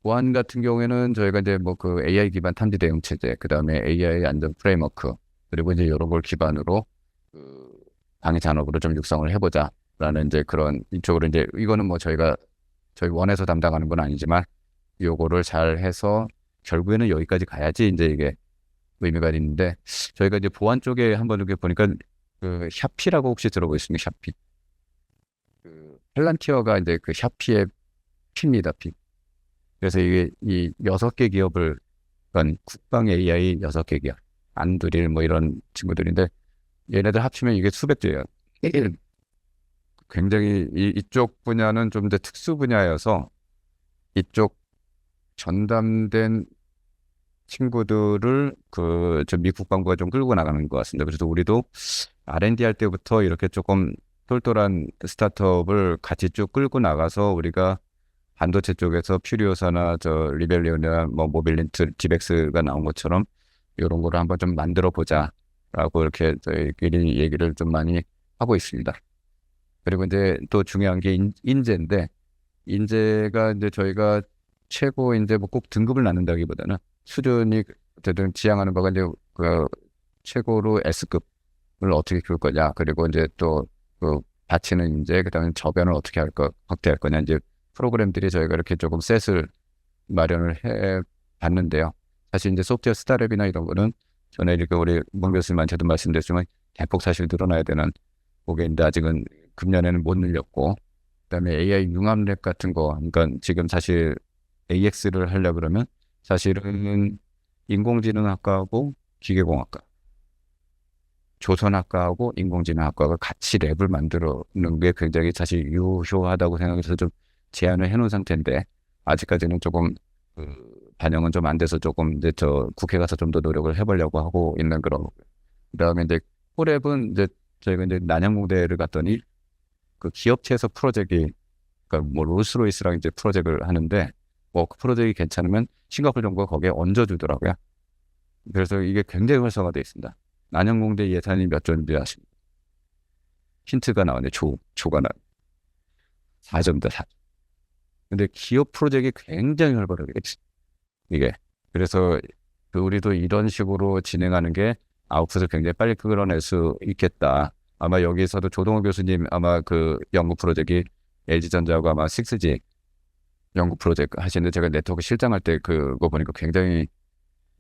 보안 같은 경우에는 저희가 이제 뭐 그 AI 기반 탐지 대응 체제, 그 다음에 AI 안전 프레임워크, 그리고 이제 이런 걸 기반으로 그 방위 산업으로 좀 육성을 해보자라는 이제 그런 이쪽으로 이제 이거는 뭐 저희 원에서 담당하는 건 아니지만 요거를 잘 해서 결국에는 여기까지 가야지 이제 이게 의미가 있는데 저희가 이제 보안 쪽에 한번 이렇게 보니까 그 샤피라고 혹시 들어보셨습니까? 샤피. 그 펠란티어가 이제 그 샤피의 P입니다, P. 그래서 이게 이 6개 기업을 그러니까 국방 AI 6개 기업, 안드릴 뭐 이런 친구들인데 얘네들 합치면 이게 수백 개예요. 굉장히 이쪽 분야는 좀 더 특수 분야여서 이쪽 전담된 친구들을 미 국방부가 좀 끌고 나가는 것 같습니다. 그래서 우리도 R&D 할 때부터 이렇게 조금 똘똘한 스타트업을 같이 쭉 끌고 나가서 우리가 반도체 쪽에서 퓨리오사나 리벨리온이나 뭐 모빌린트, 지벡스가 나온 것처럼 이런 거를 한번 좀 만들어 보자라고 이렇게 저희끼리 얘기를 좀 많이 하고 있습니다. 그리고 이제 또 중요한 게 인재인데 인재가 이제 저희가 최고 이제 뭐 꼭 등급을 나눈다기보다는 수준이 어쨌든 지향하는 바가 이제 그 최고로 S급을 어떻게 키울 거냐 그리고 이제 또 그 바치는 인재 그다음에 저변을 어떻게 확대할 거냐 이제 프로그램들이 저희가 이렇게 조금 셋을 마련을 해 봤는데요. 사실 이제 소프트웨어 스타트업이나 이런 거는 전에 이렇게 우리 문 교수님한테도 말씀드렸지만 대폭 사실 늘어나야 되는 거기인데 아직은 금년에는 못 늘렸고 그다음에 AI 융합랩 같은 거 그러니까 지금 사실 AX를 하려고 그러면 사실은 인공지능학과하고 기계공학과 조선학과하고 인공지능학과가 같이 랩을 만들어놓는 게 굉장히 사실 유효하다고 생각해서 좀 제안을 해놓은 상태인데 아직까지는 조금 반영은 좀 안 돼서 조금 이제 국회 가서 좀 더 노력을 해보려고 하고 있는 그런. 그다음에 이제 코랩은 이제 저희가 이제 난양공대를 갔더니 그 기업체에서 프로젝트 그러니까 뭐 롤스로이스랑 이제 프로젝트를 하는데 뭐 그 프로젝트가 괜찮으면 싱가포르 정부가 거기에 얹어주더라고요. 그래서 이게 굉장히 활성화되어 있습니다. 난양공대 예산이 몇 조인지 아십니까? 힌트가 나오네. 조가 나. 4조입니다. 4조. 근데 기업 프로젝트가 굉장히 활발하게 이게. 그래서 우리도 이런 식으로 진행하는 게 아웃풋을 굉장히 빨리 끌어낼 수 있겠다. 아마 여기서도 조동호 교수님 아마 그 연구 프로젝트 LG전자하고 아마 6G 연구 프로젝트 하시는데 제가 네트워크 실장할 때 그거 보니까 굉장히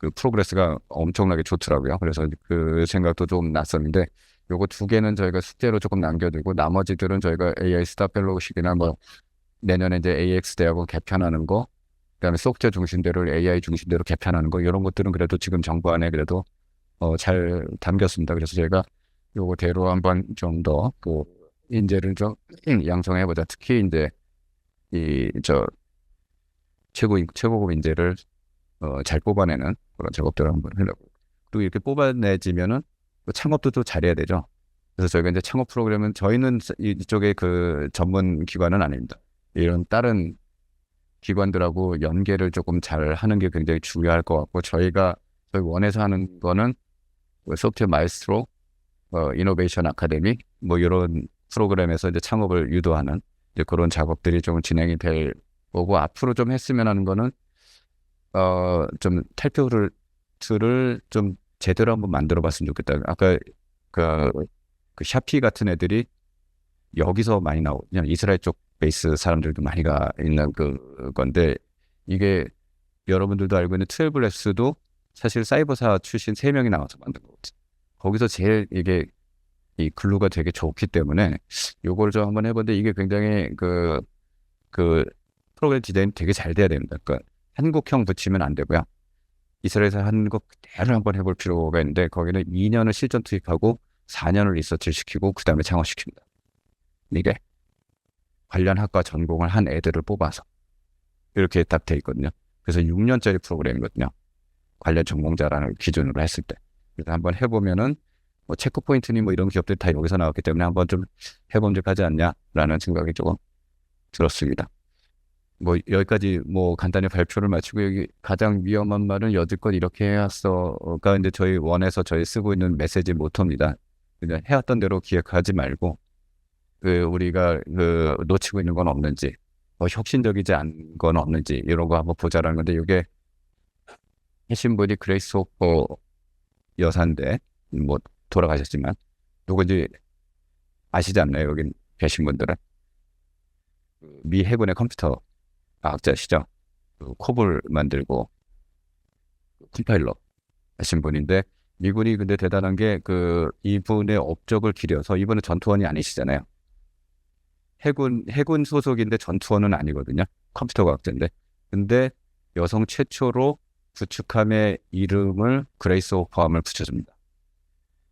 그 프로그레스가 엄청나게 좋더라고요. 그래서 그 생각도 좀 났었는데 요거 두 개는 저희가 숙제로 조금 남겨두고 나머지들은 저희가 AI 스타 펠로우십이나 뭐 내년에 이제 AX 대학원 개편하는 거, 그다음에 소프트웨어 중심대로 AI 중심대로 개편하는 거 이런 것들은 그래도 지금 정부 안에 그래도 잘 담겼습니다. 그래서 저희가 요거대로 한번 좀 더 그 인재를 좀 양성해 보자. 특히 이제 이 저 최고급 인재를 잘 뽑아내는 그런 작업들을 한번 하려고. 또 이렇게 뽑아내지면은 또 창업도 또 잘해야 되죠. 그래서 저희가 이제 창업 프로그램은 저희는 이쪽에 그 전문 기관은 아닙니다. 이런 다른 기관들하고 연계를 조금 잘 하는 게 굉장히 중요할 것 같고 저희 원에서 하는 거는 소프트웨어 마이스트로, 이노베이션 아카데미 뭐 이런 프로그램에서 이제 창업을 유도하는 이제 그런 작업들이 좀 진행이 될 거고 앞으로 좀 했으면 하는 거는 좀 탈표를 좀 제대로 한번 만들어봤으면 좋겠다. 아까 그 샤피 같은 애들이 여기서 많이 나오거든요. 이스라엘 쪽 베이스 사람들도 많이 가 있는 그 건데 이게 여러분들도 알고 있는 12랩스도 사실 사이버사 출신 3명이 나와서 만든 거거든요. 거기서 제일 이게 이 글루가 되게 좋기 때문에 요걸 좀 한번 해봤는데 이게 굉장히 그 프로그램 디자인 되게 잘 돼야 됩니다. 그러니까 한국형 붙이면 안 되고요. 이스라엘에서 하는 거 그대로 한번 해볼 필요가 있는데 거기는 2년을 실전 투입하고 4년을 리서치를 시키고 그 다음에 창업시킵니다. 이게 관련 학과 전공을 한 애들을 뽑아서 이렇게 딱 돼 있거든요. 그래서 6년짜리 프로그램이거든요. 관련 전공자라는 기준으로 했을 때. 그래서 한번 해보면은 뭐 체크포인트니 뭐 이런 기업들이 다 여기서 나왔기 때문에 한번 좀 해봄직하지 않냐라는 생각이 조금 들었습니다. 뭐 여기까지 뭐 간단히 발표를 마치고 여기 가장 위험한 말은 여지껏 이렇게 해왔어가 이제 저희 원에서 저희 쓰고 있는 메시지 모토입니다. 그냥 해왔던 대로 기획하지 말고 우리가 놓치고 있는 건 없는지 혁신적이지 않은 건 없는지 이런 거 한번 보자라는 건데 이게 하신 분이 그레이스 호퍼 여사인데 뭐 돌아가셨지만 누군지 아시지 않나요? 여기 계신 분들은 미 해군의 컴퓨터 과학자시죠. 코볼 만들고 컴파일러 하신 분인데 미군이 근데 대단한 게 이분의 업적을 기려서 이분은 전투원이 아니시잖아요. 해군 소속인데 전투원은 아니거든요. 컴퓨터 과학자인데. 근데 여성 최초로 구축함의 이름을 그레이스 호퍼함을 붙여줍니다.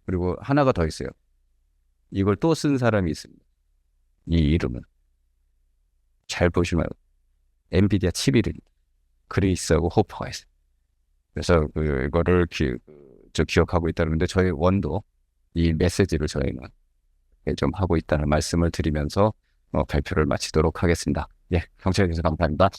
그리고 하나가 더 있어요. 이걸 또 쓴 사람이 있습니다. 이 이름은. 잘 보시면 엔비디아 칩 이름입니다. 그레이스하고 호퍼가 있어요. 그래서 이거를 기억하고 있다는데 저희 원도 이 메시지를 저희는 좀 하고 있다는 말씀을 드리면서 발표를 마치도록 하겠습니다. 예, 경청해 주셔서 감사합니다.